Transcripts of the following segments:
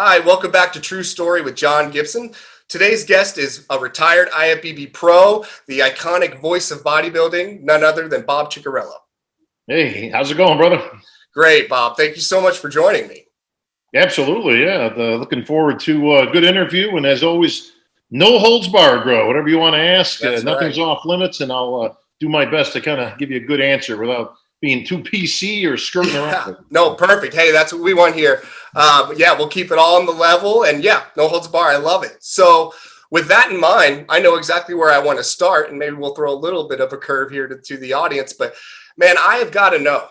Hi, welcome back to True Story with John Gibson. Today's guest is a retired IFBB pro, the iconic voice of bodybuilding, none other than Bob Cicherillo. Hey, how's it going, brother? Great, Bob. Thank you so much for joining me. Absolutely, yeah. Looking forward to a good interview, and as always, no holds barred, bro. Whatever you want to ask, nothing's off limits, and I'll do my best to kind of give you a good answer without being too PC or skirting around it. No, perfect. Hey, that's what we want here. Yeah, we'll keep it all on the level, and yeah, no holds barred. I love it. So with that in mind, I know exactly where I want to start, and maybe we'll throw a little bit of a curve here to the audience, but man, I have got to know.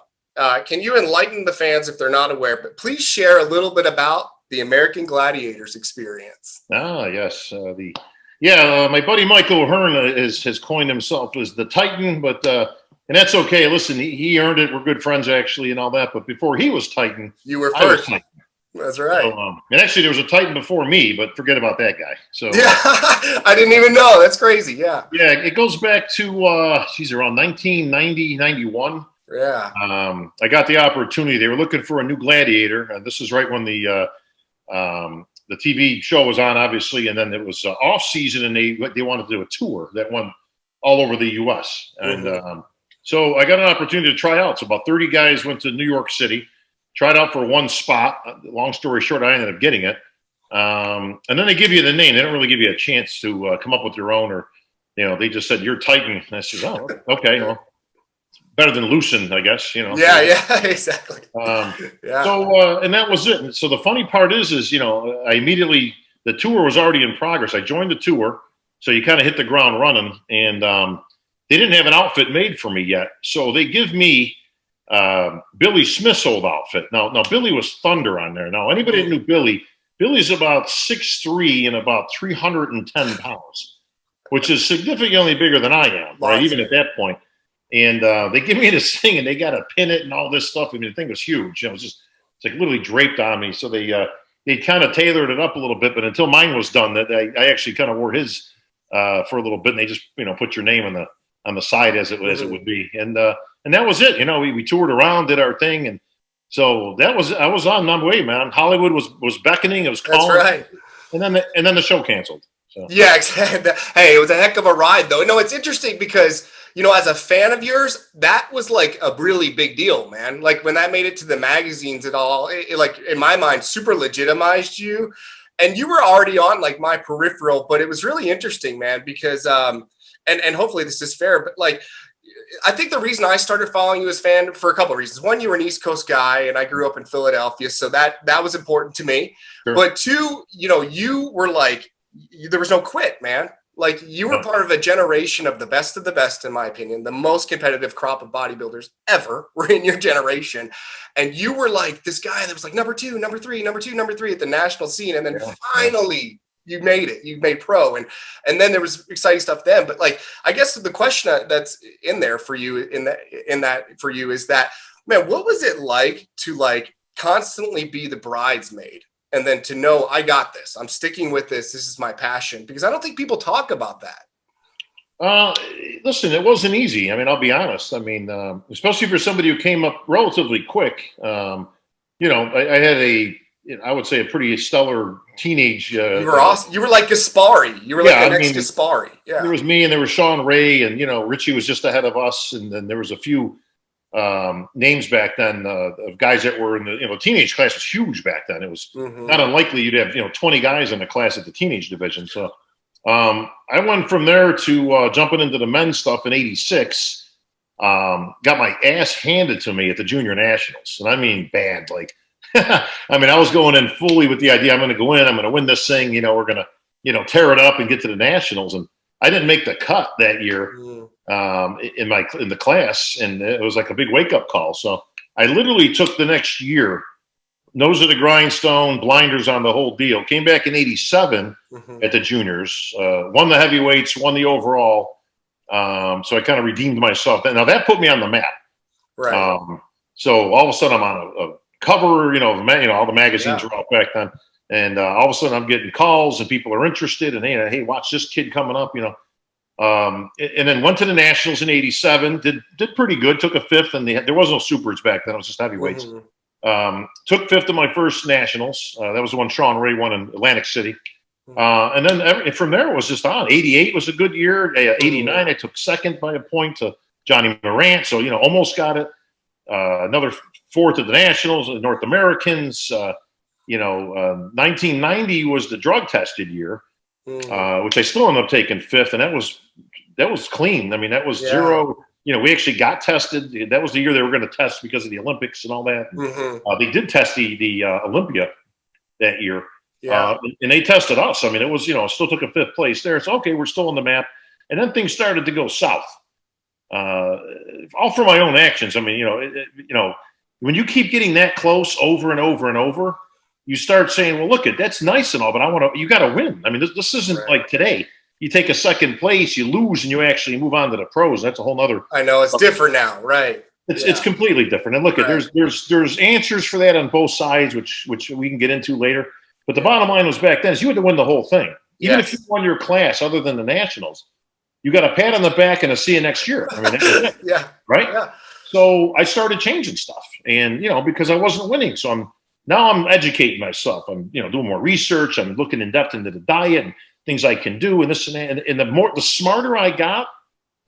Can you enlighten the fans if they're not aware? But please share a little bit about the American Gladiators experience. Ah, yes. My buddy Michael O'Hearn has coined himself as the Titan, but and that's okay. Listen, he earned it. We're good friends, actually, and all that. But before he was Titan, you were first. That's right. So, and actually, there was a Titan before me, but forget about that guy. So yeah, I didn't even know. That's crazy. Yeah. Yeah, it goes back to around 1990, 91. Yeah. I got the opportunity. They were looking for a new gladiator. This is right when the TV show was on, obviously, and then it was off season, and they wanted to do a tour that went all over the U.S. And so I got an opportunity to try out. So about 30 guys went to New York City, tried out for one spot. Long story short, I ended up getting it. And then they give you the name. They don't really give you a chance to come up with your own, or they just said you're Titan. And I said, oh, okay, well. Better than loosened, I guess, Yeah, exactly. So, and that was it. And so the funny part is, I immediately, the tour was already in progress. I joined the tour, so you kind of hit the ground running, and they didn't have an outfit made for me yet. So they give me Billy Smith's old outfit. Now Billy was thunder on there. Now, anybody that knew Billy's about 6'3" and about 310 pounds, which is significantly bigger than I am, right? Even at that point. And they give me this thing, and they got to pin it and all this stuff. I mean, the thing was huge. It was it's like literally draped on me. So they kind of tailored it up a little bit. But until mine was done, that I actually kind of wore his for a little bit. And they just put your name on the side as it would be. And that was it. We toured around, did our thing, and so I was on my way, man. Hollywood was beckoning. It was calling. That's right. And then the show canceled. So. Yeah, exactly. Hey, it was a heck of a ride, though. No, it's interesting because, as a fan of yours, that was like a really big deal, man. Like when that made it to the magazines and all, it like in my mind, super legitimized you. And you were already on like my peripheral, but it was really interesting, man, because, and hopefully this is fair, but like, I think the reason I started following you as a fan for a couple of reasons. One, you were an East Coast guy, and I grew up in Philadelphia, so that was important to me. Sure. But two, you were like, there was no quit, man. Like you were part of a generation of the best, in my opinion. The most competitive crop of bodybuilders ever were in your generation. And you were like this guy that was like number two, number three at the national scene. And then finally you made it. You made pro. And then there was exciting stuff then. But like, I guess the question that's in there for you in that for you is that, man, what was it like to like constantly be the bridesmaid? And then to know, I got this. I'm sticking with this. This is my passion. Because I don't think people talk about that. Listen, it wasn't easy. I mean, I'll be honest. I mean, especially for somebody who came up relatively quick. I had I would say a pretty stellar teenage. You were awesome. You were like Gaspari. You were like the next Gaspari. Yeah. There was me, and there was Sean Ray, and Richie was just ahead of us, and then there was a few names back then of guys that were in the teenage class was huge back then. It was not unlikely you'd have 20 guys in the class at the teenage division. So I went from there to jumping into the men's stuff in '86. Got my ass handed to me at the junior nationals, and I mean bad. Like I mean, I was going in fully with the idea I'm going to go in, I'm going to win this thing. We're going to tear it up and get to the nationals, and I didn't make the cut that year. In the class, and it was like a big wake-up call. So I literally took the next year, nose of the grindstone, blinders on the whole deal. Came back in '87 at the juniors, won the heavyweights, won the overall. So I kind of redeemed myself. Now that put me on the map. Right. So all of a sudden I'm on a cover, all the magazines were out back then. And all of a sudden I'm getting calls and people are interested, and hey, watch this kid coming up, and then went to the nationals in '87, did pretty good, took a fifth, and there was no supers back then. It was just heavyweights. Took fifth in my first nationals. That was the one Sean Ray won in Atlantic City. And then from there, it was just on. 88 was a good year. 89, I took second by a point to Johnny Morant. So, almost got it. Another fourth at the Nationals, the North Americans. 1990 was the drug tested year, which I still ended up taking fifth. And that was clean. I mean, that was zero. We actually got tested. That was the year they were going to test because of the Olympics and all that. They did test the Olympia that year. Yeah. And they tested us. I mean, it was, still took a fifth place there. It's okay. We're still on the map. And then things started to go south. All for my own actions. I mean, when you keep getting that close over and over and over, you start saying, well, look, that's nice and all, but you got to win. I mean, this isn't like today. You take a second place, you lose, and you actually move on to the pros. That's a whole nother. I know it's different now, right? It's completely different. And look, there's answers for that on both sides, which we can get into later. But the bottom line was back then is you had to win the whole thing. Even if you won your class, other than the nationals, you got a pat on the back and a see you next year. I mean, that's it. Right. Yeah. So I started changing stuff, and because I wasn't winning, so I'm educating myself. I'm doing more research. I'm looking in depth into the diet and things I can do, and this and that. And the smarter I got,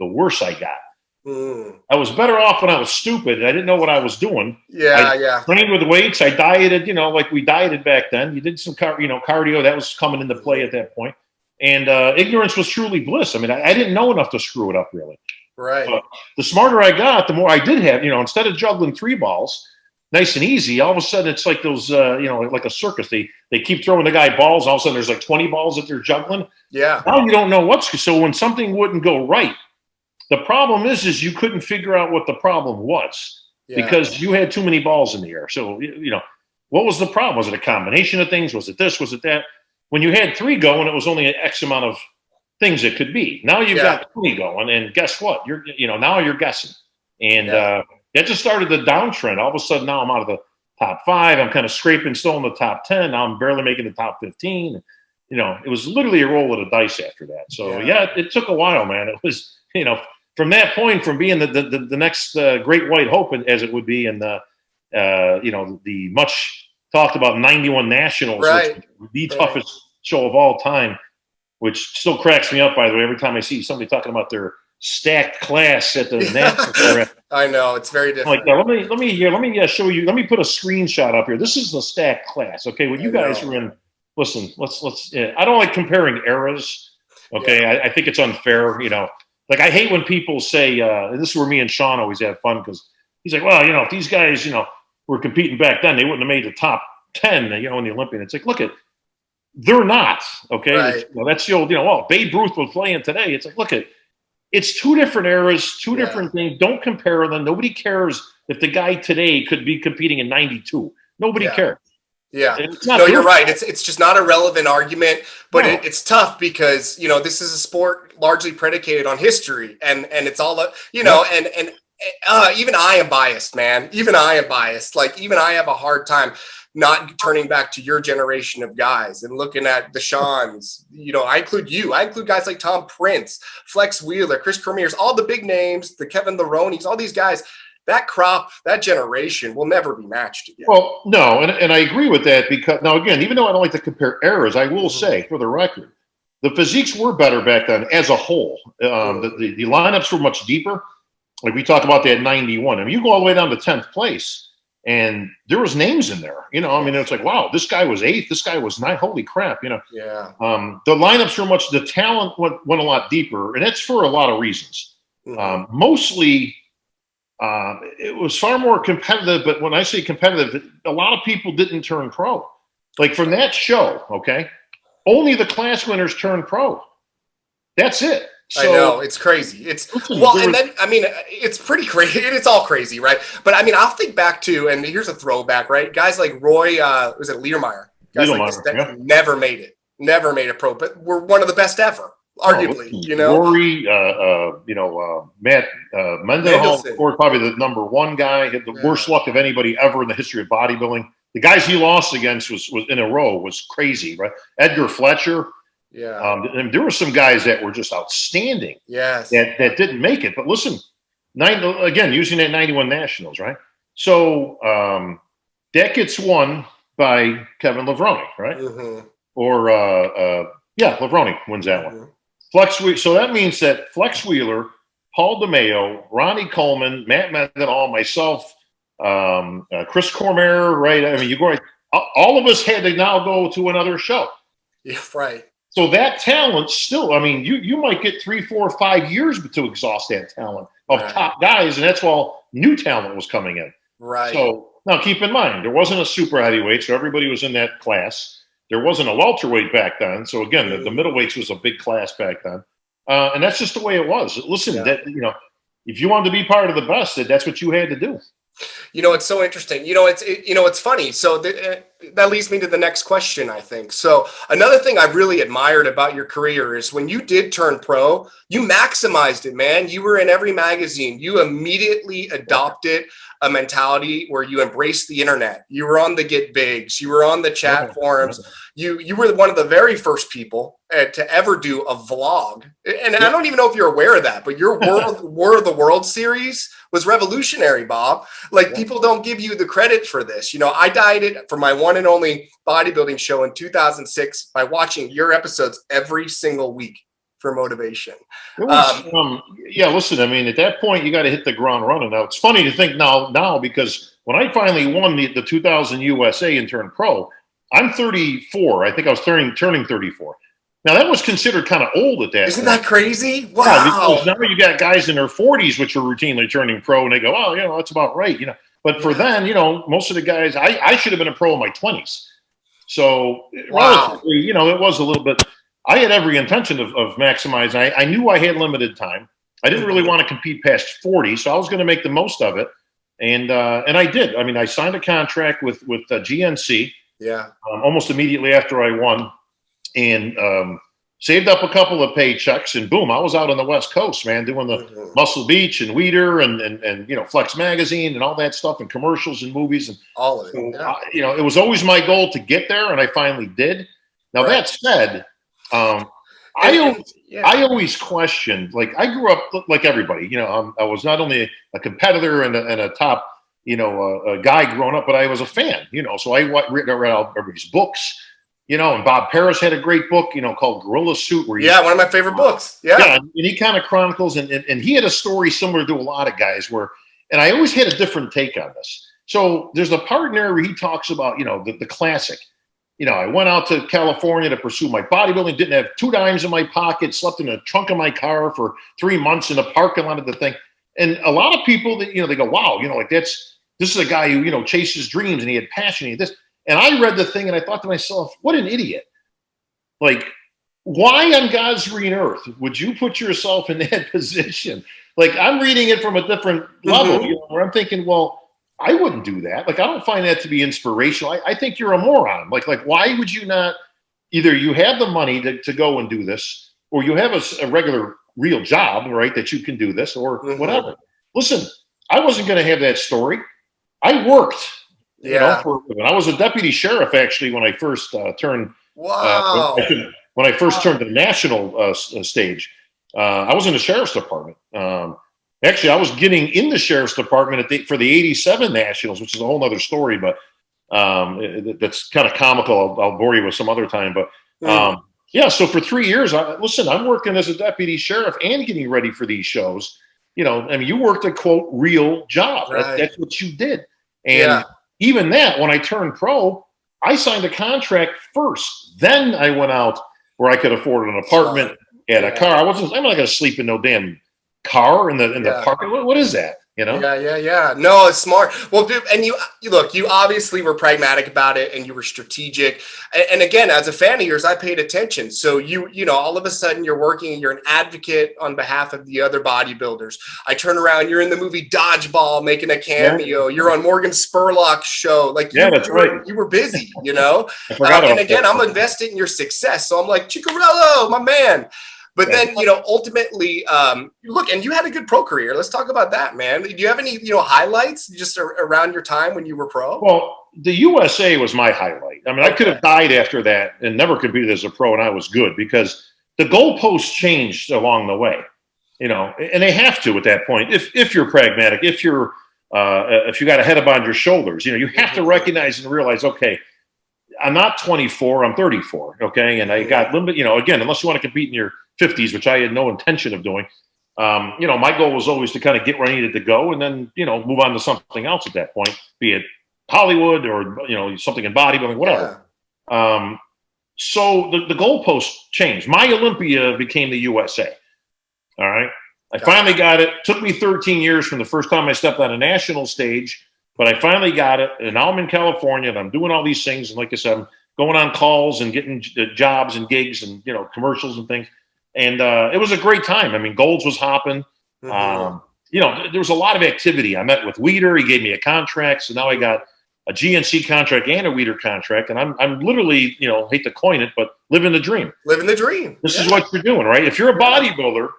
the worse I got. I was better off when I was stupid. I didn't know what I was doing. I trained with weights. I dieted, like we dieted back then. You did some cardio. That was coming into play at that point. And ignorance was truly bliss. I mean, I didn't know enough to screw it up, really. Right. But the smarter I got, the more I did have. Instead of juggling 3 balls, nice and easy, all of a sudden it's like those, like a circus. They keep throwing the guy balls. All of a sudden there's like 20 balls that they're juggling. Yeah. Now you don't know what's. So when something wouldn't go right, the problem is you couldn't figure out what the problem was because you had too many balls in the air. So, what was the problem? Was it a combination of things? Was it this? Was it that? When you had 3 going, it was only an X amount of things it could be. Now you've got 20 going, and guess what? Now you're guessing. And that just started the downtrend. All of a sudden, now I'm out of the top 5. I'm kind of scraping, still in the top 10. Now I'm barely making the top 15. It was literally a roll of the dice after that. So, it took a while, man. It was, from that point, from being the next great white hope, as it would be, and the much talked about 91 Nationals, which was the toughest show of all time, which still cracks me up, by the way, every time I see somebody talking about their stacked class at the Nationals. I know, it's very different. Like, let me show you. Let me put a screenshot up here. This is the stacked class. Okay, when you guys were in, listen, let's. I don't like comparing eras. Okay, I think it's unfair. Like, I hate when people say, and this is where me and Sean always have fun, because he's like, well, if these guys, were competing back then, they wouldn't have made the top 10, in the Olympian. It's like, look, they're not, okay? Right. That's the old, Babe Ruth was playing today. It's like, it's 2 different eras, 2 different things. Don't compare them. Nobody cares if the guy today could be competing in 92. Nobody cares. Yeah. No, you're right. It's just not a relevant argument, but it's tough because, this is a sport largely predicated on history, and it's all, and even I am biased, man. Even I am biased. Like, even I have a hard time not turning back to your generation of guys and looking at the Seans. I include you. I include guys like Tom Prince, Flex Wheeler, Chris Cormier's, all the big names, the Kevin Laronis, all these guys. That crop, that generation will never be matched again. Well, no, and I agree with that, because now, again, even though I don't like to compare eras, I will say, for the record, the physiques were better back then as a whole. The lineups were much deeper. Like we talked about that 91. I mean, you go all the way down to 10th place, and there was names in there. It's like, wow, this guy was 8th, this guy was 9th. Holy crap, Yeah. The lineups were the talent went a lot deeper, and that's for a lot of reasons. Mostly. It was far more competitive, but when I say competitive, a lot of people didn't turn pro. Like, from that show, okay, only the class winners turned pro. That's it. So, I know, it's crazy. It's pretty crazy. It's all crazy, right? But I'll think back to, and here's a throwback, right? Guys like Roy, was it Ledermeyer? Guys like this, never made it pro, but were one of the best ever. Arguably, Rory, Matt Mendenhall, of course, probably the number 1 guy. Had the worst luck of anybody ever in the history of bodybuilding. The guys he lost against was in a row was crazy, right? Edgar Fletcher. Yeah. And there were some guys that were just outstanding. Yes. That didn't make it. But listen, again, using that 91 Nationals, right? So that gets won by Kevin Levrone, right? Mm-hmm. Or yeah, Levrone wins that one. So that means that Flex Wheeler, Paul DeMeo, Ronnie Coleman, Matt Mendenhall, myself, Chris Cormier, right? I mean, you go. All of us had to now go to another show. Yeah, right. So that talent still, I mean, you might get 3, 4, 5 years to exhaust that talent of top guys, and that's while new talent was coming in. Right. So now keep in mind, there wasn't a super heavyweight, so everybody was in that class. There wasn't a welterweight back then. So again, the middleweights was a big class back then. And that's just the way it was. Listen, that if you wanted to be part of the best, that's what you had to do. It's so interesting. It's funny. So that leads me to the next question, I think. So another thing I really admired about your career is when you did turn pro, you maximized it, man. You were in every magazine. You immediately adopted a mentality where you embraced the internet. You were on the Get Bigs. You were on the chat forums. You were one of the very first people to ever do a vlog. And I don't even know if you're aware of that, but your War of the World series was revolutionary, Bob. Like, people don't give you the credit for this. I dieted for my one and only bodybuilding show in 2006 by watching your episodes every single week for motivation. Listen, I mean, at that point, you got to hit the ground running. Now, it's funny to think now because when I finally won the 2000 USA and turned pro, I'm 34. I think I was turning 34. Now, that was considered kind of old at that Isn't point. That crazy? Wow. Yeah, because now you got guys in their 40s which are routinely turning pro, and they go, oh, that's about right. But for then, most of the guys, I should have been a pro in my 20s. So, relatively, it was a little bit. I had every intention of maximizing. I knew I had limited time. I didn't really want to compete past 40, so I was going to make the most of it. And I did. I mean, I signed a contract with GNC. Yeah. Almost immediately after I won, and saved up a couple of paychecks, and boom, I was out on the West Coast, man, doing the Muscle Beach and Weider and Flex Magazine and all that stuff, and commercials and movies and all of it. So, it was always my goal to get there, and I finally did. Now that said, I always questioned. Like, I grew up like everybody. I was not only a competitor and a top a guy growing up, but I was a fan. So I read all everybody's books. And Bob Paris had a great book, called Gorilla Suit. Where one of my favorite books. Yeah, and he kind of chronicles, and he had a story similar to a lot of guys and I always had a different take on this. So there's a part in there where he talks about, the classic. I went out to California to pursue my bodybuilding, didn't have 2 dimes in my pocket, slept in the trunk of my car for 3 months in the parking lot of the thing. And a lot of people that, they go, wow, this is a guy who, chases dreams, and he had passion, he had this. And I read the thing and I thought to myself, what an idiot. Like, why on God's green earth would you put yourself in that position? Like, I'm reading it from a different level, where I'm thinking, well, I wouldn't do that. Like, I don't find that to be inspirational. I think you're a moron. Like, why would you not, either you have the money to go and do this, or you have a regular, real job, right, that you can do this, or whatever. Listen, I wasn't going to have that story. I worked. I was a deputy sheriff, actually, when I first turned. Wow. When I first turned to the national stage, I was in the sheriff's department. Actually, I was getting in the sheriff's department for the '87 nationals, which is a whole other story, but that's kind of comical. I'll bore you with some other time. But so for 3 years, I'm working as a deputy sheriff and getting ready for these shows. You worked a quote real job. Right. That's what you did, and. Even that, when I turned pro, I signed a contract first. Then I went out where I could afford an apartment, had a car. I'm not going to sleep in no damn car in the park. What is that? Yeah. No, it's smart. Well, dude, and you obviously were pragmatic about it, and you were strategic. And again, as a fan of yours, I paid attention. So all of a sudden you're working, you're an advocate on behalf of the other bodybuilders. I turn around, you're in the movie Dodgeball, making a cameo. Yeah. You're on Morgan Spurlock's show. Like, that's right. You were busy, I forgot and again, I'm invested in your success. So I'm like, Cicherillo, my man. But then, ultimately, look, and you had a good pro career. Let's talk about that, man. Do you have any, highlights just around your time when you were pro? Well, the USA was my highlight. I mean, I could have died after that and never competed as a pro, and I was good because the goalposts changed along the way, and they have to at that point. If you're pragmatic, if you're if you got a head up on your shoulders. You have to recognize and realize, okay, I'm not 24, I'm 34, okay? And I got limited, again, unless you want to compete in your 50s, which I had no intention of doing, my goal was always to kind of get where I needed to go and then, move on to something else at that point, be it Hollywood or, something in bodybuilding, whatever. Yeah. So the goalpost changed. My Olympia became the USA, all right? I finally got it. Took me 13 years from the first time I stepped on a national stage, but I finally got it. And now I'm in California and I'm doing all these things. And like I said, I'm going on calls and getting jobs and gigs and, commercials and things. And it was a great time. I mean, Golds was hopping. There was a lot of activity. I met with Weider. He gave me a contract. So now I got a GNC contract and a Weider contract. And I'm literally, hate to coin it, but living the dream. Living the dream. This is what you're doing, right? If you're a bodybuilder,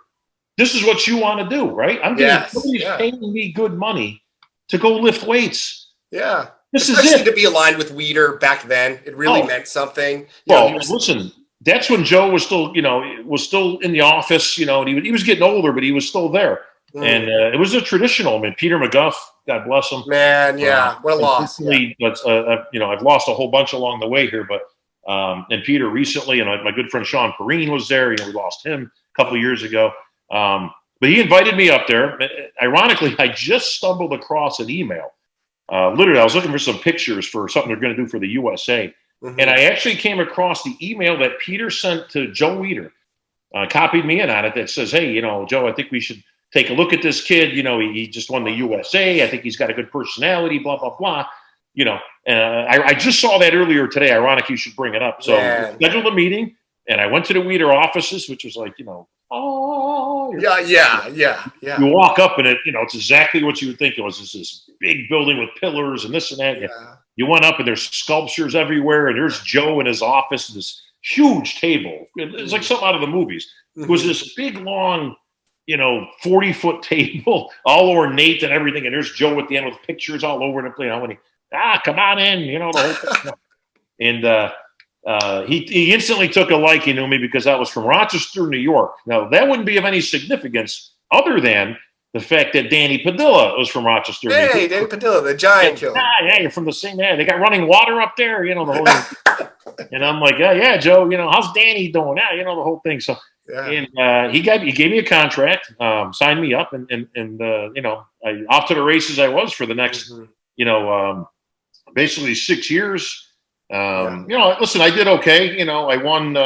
this is what you want to do, right? I'm getting somebody's paying me good money to go lift weights. Yeah. Especially is it. To be aligned with Weider back then, it really meant something. Listen, that's when Joe was still, in the office, and he was getting older, but he was still there. And it was a traditional, Peter McGuff, God bless him. Man, yeah, what a loss. But, I've lost a whole bunch along the way here, but, and Peter recently, and my good friend Sean Perrine was there, we lost him a couple of years ago. But he invited me up there. Ironically, I just stumbled across an email. Literally, I was looking for some pictures for something they're going to do for the USA. And I actually came across the email that Peter sent to Joe Weider, copied me in on it, that says, hey, Joe, I think we should take a look at this kid. He just won the USA. I think he's got a good personality, blah, blah, blah. I just saw that earlier today. Ironic you should bring it up. So we scheduled a meeting, and I went to the Weider offices, which was like, Yeah. You walk up and it's exactly what you would think it was. It's this big building with pillars and this and that. Yeah. You went up and there's sculptures everywhere, and there's Joe in his office, this huge table. It's like something out of the movies. It was this big, long, 40-foot table, all ornate and everything. And there's Joe at the end with pictures all over the place. Come on in, the whole thing. And he instantly took a liking to me because I was from Rochester, New York. Now, that wouldn't be of any significance other than the fact that Danny Padilla was from Rochester. New York. Hey, Danny Padilla, the giant killer. Yeah, you're from the same area. They got running water up there, the whole thing. And I'm like, yeah, Joe, how's Danny doing? Yeah, the whole thing. So, and he gave me a contract, signed me up, and off to the races I was for the next, basically 6 years. Listen, I did okay. I won.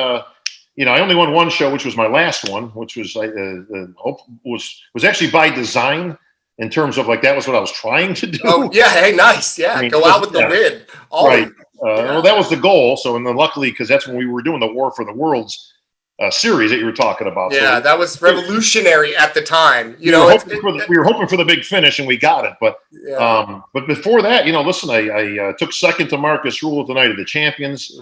I only won one show, which was my last one, which was was actually by design in terms of that was what I was trying to do. Oh yeah, hey, nice, yeah, go out with the win. Right. Well, that was the goal. So, and then luckily, because that's when we were doing the War for the Worlds series that you were talking about. Yeah, so that was revolutionary at the time. We were hoping for the big finish, and we got it. But before that, listen, I took second to Marcus Rule at the Night of the Champions.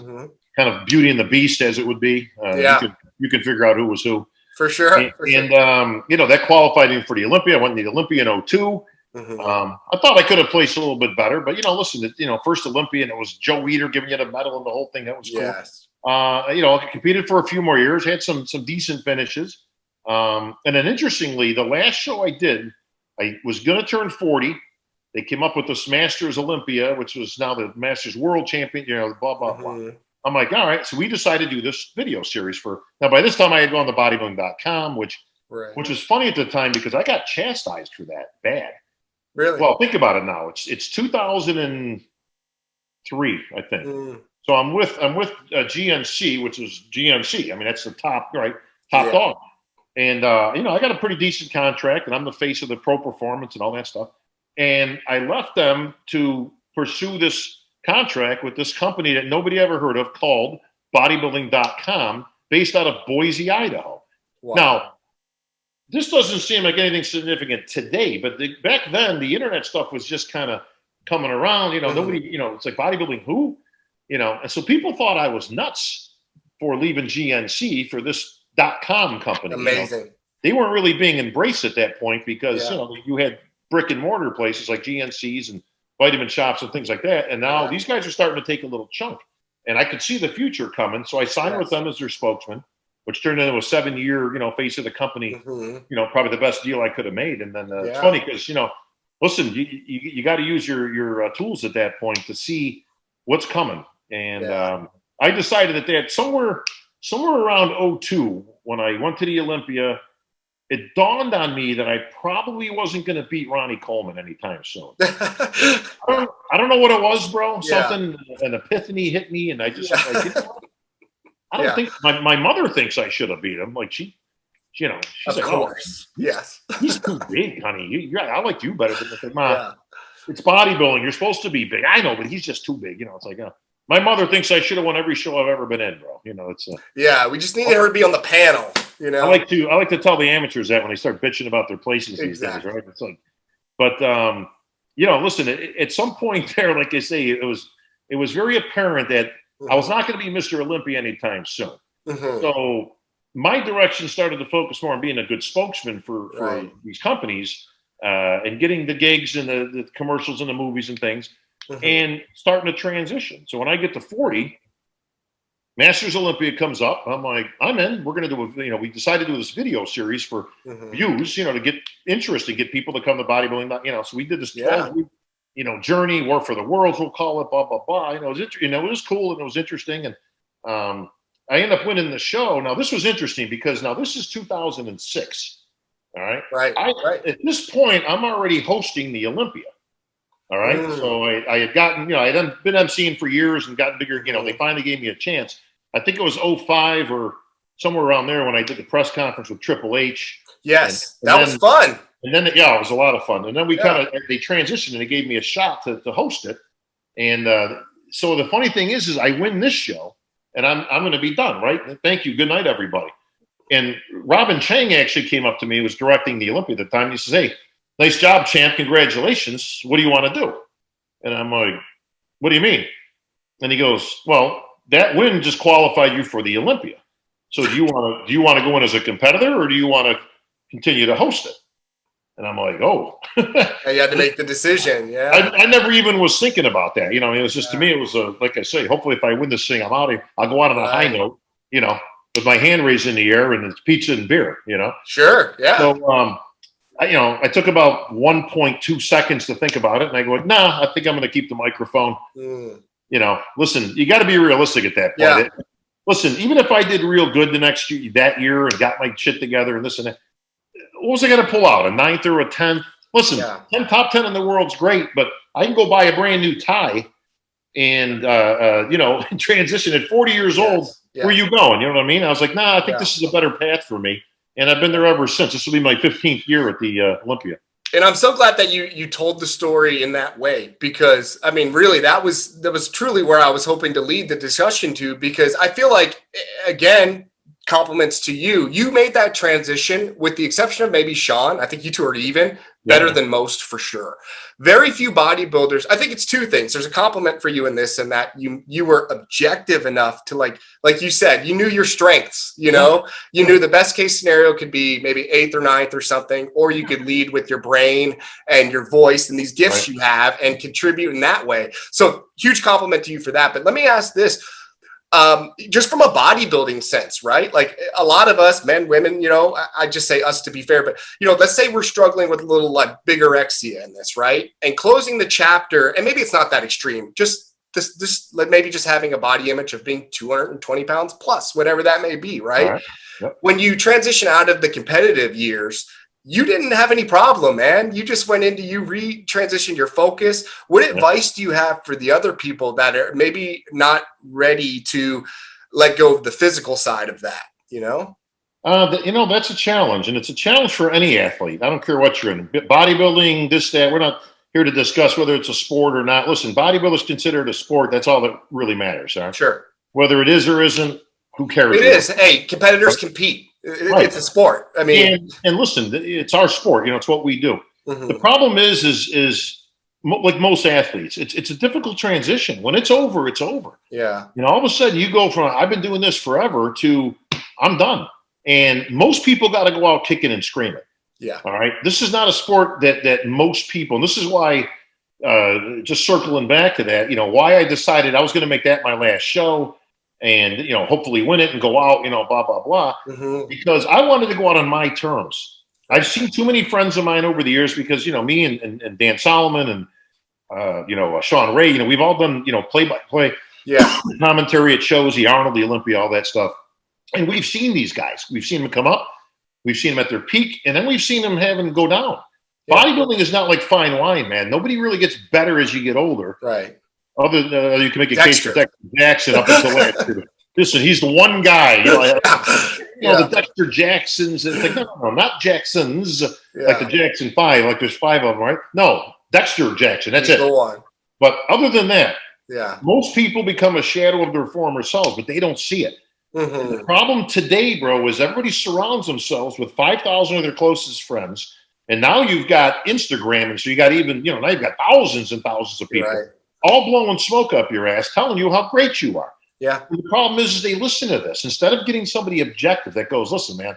Kind of Beauty and the Beast, as it would be. You can figure out who was who. For sure. And that qualified me for the Olympia. I went to the Olympia in 2002. I thought I could have placed a little bit better, but listen, first Olympia, and it was Joe Weider giving you the medal and the whole thing. That was cool. Yes. I competed for a few more years, had some decent finishes. And then interestingly, the last show I did, I was going to turn 40. They came up with this Masters Olympia, which was now the Masters World Champion, blah, blah, blah. I'm like, all right. So we decided to do this video series now by this time I had gone to bodybuilding.com, which was funny at the time because I got chastised for that bad. Really? Well, think about it now. It's 2003, I think. So I'm with GNC, which is GNC. I mean, that's the top dog. And, I got a pretty decent contract, and I'm the face of the pro performance and all that stuff. And I left them to pursue this contract with this company that nobody ever heard of called bodybuilding.com, based out of Boise, Idaho. Wow. Now, this doesn't seem like anything significant today, but back then, the internet stuff was just kind of coming around. Nobody, it's like bodybuilding who? And so people thought I was nuts for leaving GNC for this .com company. Amazing. They weren't really being embraced at that point because, you had brick and mortar places like GNCs and vitamin shops and things like that. And now these guys are starting to take a little chunk. And I could see the future coming. So I signed with them as their spokesman, which turned into a 7-year, face of the company, probably the best deal I could have made. And then it's funny because, listen, you got to use your tools at that point to see what's coming. And I decided that somewhere around '02, when I went to the Olympia, it dawned on me that I probably wasn't going to beat Ronnie Coleman anytime soon. I don't know what it was, bro. Something, an epiphany hit me, and I just like, you know, I don't think my mother thinks I should have beat him. Like she's of like, course, he's too big, honey. I like you better than like, Ma. It's bodybuilding. You're supposed to be big. I know, but he's just too big. You know, it's like, my mother thinks I should have won every show I've ever been in, bro. You know, it's we just needed her to be on the panel. You know, I like to tell the amateurs that when they start bitching about their places these days, right? It's like, but you know, listen, at some point there, like I say, it was very apparent that I was not going to be Mr. Olympia anytime soon. So my direction started to focus more on being a good spokesman for these companies and getting the gigs and the commercials and the movies and things, and starting to transition. So when I get to 40, Masters Olympia comes up. I'm like, I'm in. We're going to do we decided to do this video series for views, to get interest and get people to come to bodybuilding. So we did this 12-week, journey, War for the Worlds, we'll call it, blah, blah, blah. It was cool and it was interesting. And I ended up winning the show. Now, this was interesting because now this is 2006. All right. Right. At this point, I'm already hosting the Olympia. All right. So I had gotten, I had been emceeing for years and gotten bigger. They finally gave me a chance. I think it was 05 or somewhere around there when I did the press conference with Triple H. Yes. That was fun. And then, it was a lot of fun. And then they transitioned and they gave me a shot to host it. And so the funny thing is I win this show and I'm going to be done. Right. Thank you. Good night, everybody. And Robin Chang actually came up to me, who was directing the Olympia at the time. He says, "Hey, nice job, champ. Congratulations. What do you want to do?" And I'm like, "What do you mean?" And he goes, "Well, that win just qualified you for the Olympia. So do you want to go in as a competitor or do you want to continue to host it?" And I'm like, "Oh." You had to make the decision. Yeah. I never even was thinking about that. It was just, to me, it was like I say, hopefully if I win this thing, I'll go out on a high note, with my hand raised in the air and it's pizza and beer, Sure. Yeah. So, I took about 1.2 seconds to think about it, and I go, "Nah, I think I'm going to keep the microphone." Listen, you got to be realistic at that point. Yeah. Listen, even if I did real good that year and got my shit together and this and that, what was I going to pull out? A 9th or a 10th? Listen, top 10 in the world's great, but I can go buy a brand new tie and transition at 40 years old. Where you going? You know what I mean? I was like, nah, I think this is a better path for me. And I've been there ever since. This will be my 15th year at the Olympia. And I'm so glad that you told the story in that way, because I mean, really, that was truly where I was hoping to lead the discussion to, because I feel like, again, compliments to you. You made that transition, with the exception of maybe Sean. I think you two are even better than most, for sure. Very few bodybuilders. I think it's two things. There's a compliment for you in this, and that you were objective enough to, like you said, you knew your strengths. You knew the best case scenario could be maybe 8th or 9th or something, or you could lead with your brain and your voice and these gifts you have and contribute in that way. So huge compliment to you for that. But let me ask this. Just from a bodybuilding sense, right? Like a lot of us, men, women, I just say us to be fair, but let's say we're struggling with a little bigorexia in this, right? And closing the chapter, and maybe it's not that extreme, just this maybe just having a body image of being 220 pounds plus, whatever that may be, right? Yep. When you transition out of the competitive years, you didn't have any problem, man. You just went into, you re-transitioned your focus. What advice do you have for the other people that are maybe not ready to let go of the physical side of that, That's a challenge, and it's a challenge for any athlete. I don't care what you're in. Bodybuilding, this, that. We're not here to discuss whether it's a sport or not. Listen, bodybuilders consider it a sport. That's all that really matters. Huh? Sure. Whether it is or isn't, who cares? It is. Hey, competitors compete. It's a sport. I mean, and listen, it's our sport. It's what we do. The problem is like most athletes, it's a difficult transition. When it's over, it's over. Yeah. All of a sudden you go from I've been doing this forever to I'm done. And most people got to go out kicking and screaming. Yeah. All right. This is not a sport that most people. And this is why, just circling back to that, why I decided I was going to make that my last show. And, hopefully win it and go out, blah, blah, blah. Because I wanted to go out on my terms. I've seen too many friends of mine over the years because, me and Dan Solomon and, Sean Ray, we've all done, play-by-play commentary at shows, the Arnold, the Olympia, all that stuff. And we've seen these guys. We've seen them come up. We've seen them at their peak. And then we've seen them have them go down. Yeah. Bodybuilding is not like fine wine, man. Nobody really gets better as you get older. Right. Other than you can make a case for Dexter Jackson up until last year. Listen, he's the one guy. The Dexter Jacksons. It's like, no, not Jacksons. Like the Jackson 5. Like there's 5 of them, right? No, Dexter Jackson. That's it. The one. But other than that, yeah, most people become a shadow of their former selves, but they don't see it. The problem today, bro, is everybody surrounds themselves with 5,000 of their closest friends. And now you've got Instagram. And so you got even, now you've got thousands and thousands of people all blowing smoke up your ass, telling you how great you are. Yeah. And the problem is they listen to this. Instead of getting somebody objective that goes, listen, man,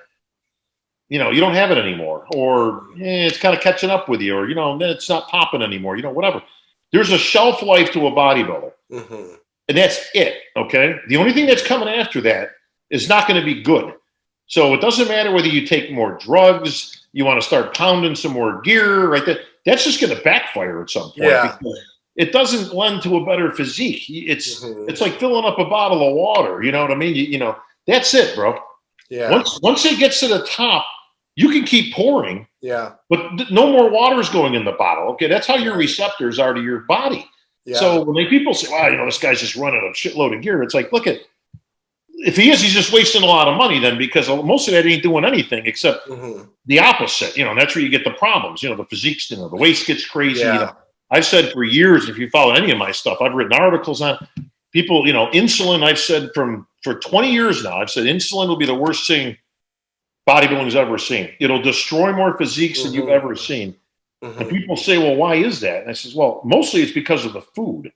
you don't have it anymore. Or it's kind of catching up with you. Or, it's not popping anymore. Whatever. There's a shelf life to a bodybuilder. And that's it, okay? The only thing that's coming after that is not going to be good. So it doesn't matter whether you take more drugs, you want to start pounding some more gear, right? That's just going to backfire at some point. Yeah. Because it doesn't lend to a better physique. It's like filling up a bottle of water, you know what I mean? That's it, bro. Yeah. Once it gets to the top, you can keep pouring. Yeah. But no more water is going in the bottle, okay? That's how your receptors are to your body. Yeah. So when people say, wow, this guy's just running a shitload of gear, it's like, look at, if he is, he's just wasting a lot of money then, because most of that ain't doing anything except the opposite. That's where you get the problems. The physiques, the waist gets crazy. Yeah. I've said for years, if you follow any of my stuff, I've written articles on people, insulin. I've said for 20 years now, I've said insulin will be the worst thing bodybuilding's ever seen. It'll destroy more physiques than you've ever seen. And people say, well, why is that? And I says, well, mostly it's because of the food.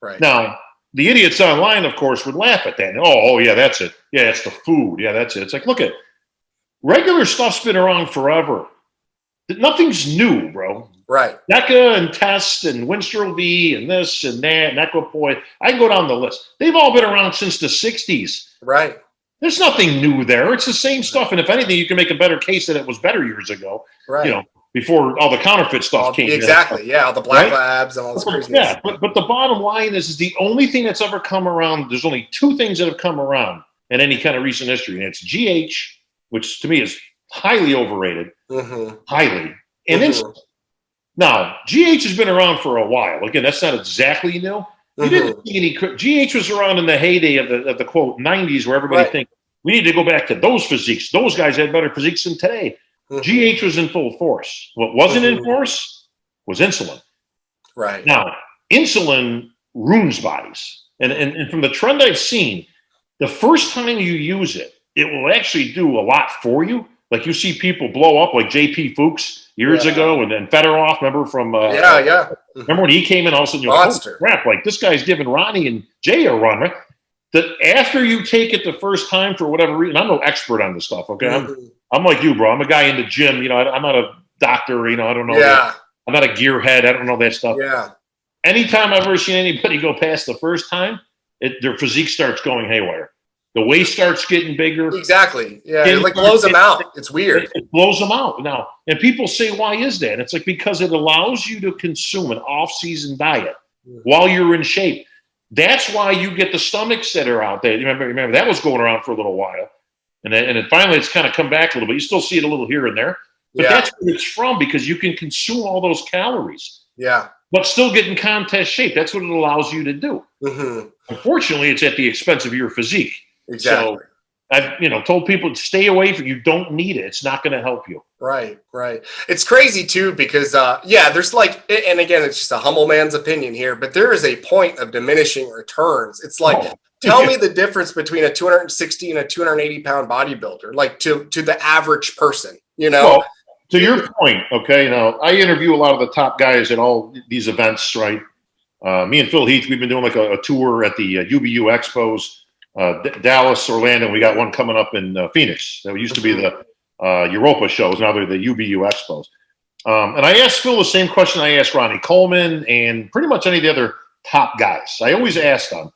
Right. Now, the idiots online, of course, would laugh at that. Oh, yeah, that's it. Yeah, it's the food. Yeah, that's it. It's like, look at regular stuff's been around forever. Nothing's new, bro. Right. NECA and Test and Winstrol V and this and that and Equipoise. I can go down the list. They've all been around since the 60s. Right. There's nothing new there. It's the same stuff. And if anything, you can make a better case that it was better years ago. Right. Before all the counterfeit stuff came in. Exactly. Yeah. All the black labs and all this crazy stuff. Yeah. But the bottom line is the only thing that's ever come around, there's only 2 things that have come around in any kind of recent history. And it's GH, which to me is highly overrated. Highly. And insulin. Now, GH has been around for a while. Again, that's not exactly new. You didn't see any. GH was around in the heyday of the quote 90s, where everybody thinks we need to go back to those physiques. Those guys had better physiques than today. GH was in full force. What wasn't in force was insulin. Right. Now, insulin ruins bodies. And from the trend I've seen, the first time you use it, it will actually do a lot for you. Like you see people blow up like J.P. Fuchs years ago, and then Fedorov, remember from remember when he came in, all of a sudden, Monster. Oh, crap, like this guy's giving Ronnie and Jay a run, right? That after you take it the first time for whatever reason, I'm no expert on this stuff, okay? I'm like you, bro. I'm a guy in the gym, I'm not a doctor, I don't know. Yeah. I'm not a gearhead. I don't know that stuff. Yeah. Anytime I've ever seen anybody go past the first time, their physique starts going haywire. The waist starts getting bigger. Exactly. Yeah. It like blows them out. It's weird. It blows them out. Now, and people say, why is that? It's like, because it allows you to consume an off-season diet while you're in shape. That's why you get the stomachs that are out there. Remember that was going around for a little while. And then finally it's kind of come back a little bit. You still see it a little here and there. But that's where it's from, because you can consume all those calories. Yeah. But still get in contest shape. That's what it allows you to do. Unfortunately, it's at the expense of your physique. Exactly. So I've told people to stay away from. You don't need it. It's not going to help you. Right. It's crazy too, because there's like, and again, it's just a humble man's opinion here, but there is a point of diminishing returns. It's like, tell me the difference between a 260 and a 280 pound bodybuilder, like to the average person. Well, to your point, okay. Now I interview a lot of the top guys at all these events, right? Me and Phil Heath, we've been doing like a tour at the UBU Expos. Dallas, Orlando. We got one coming up in Phoenix. That used to be the Europa shows. Now they're the UBU Expos. And I asked Phil the same question I asked Ronnie Coleman and pretty much any of the other top guys. I always ask them,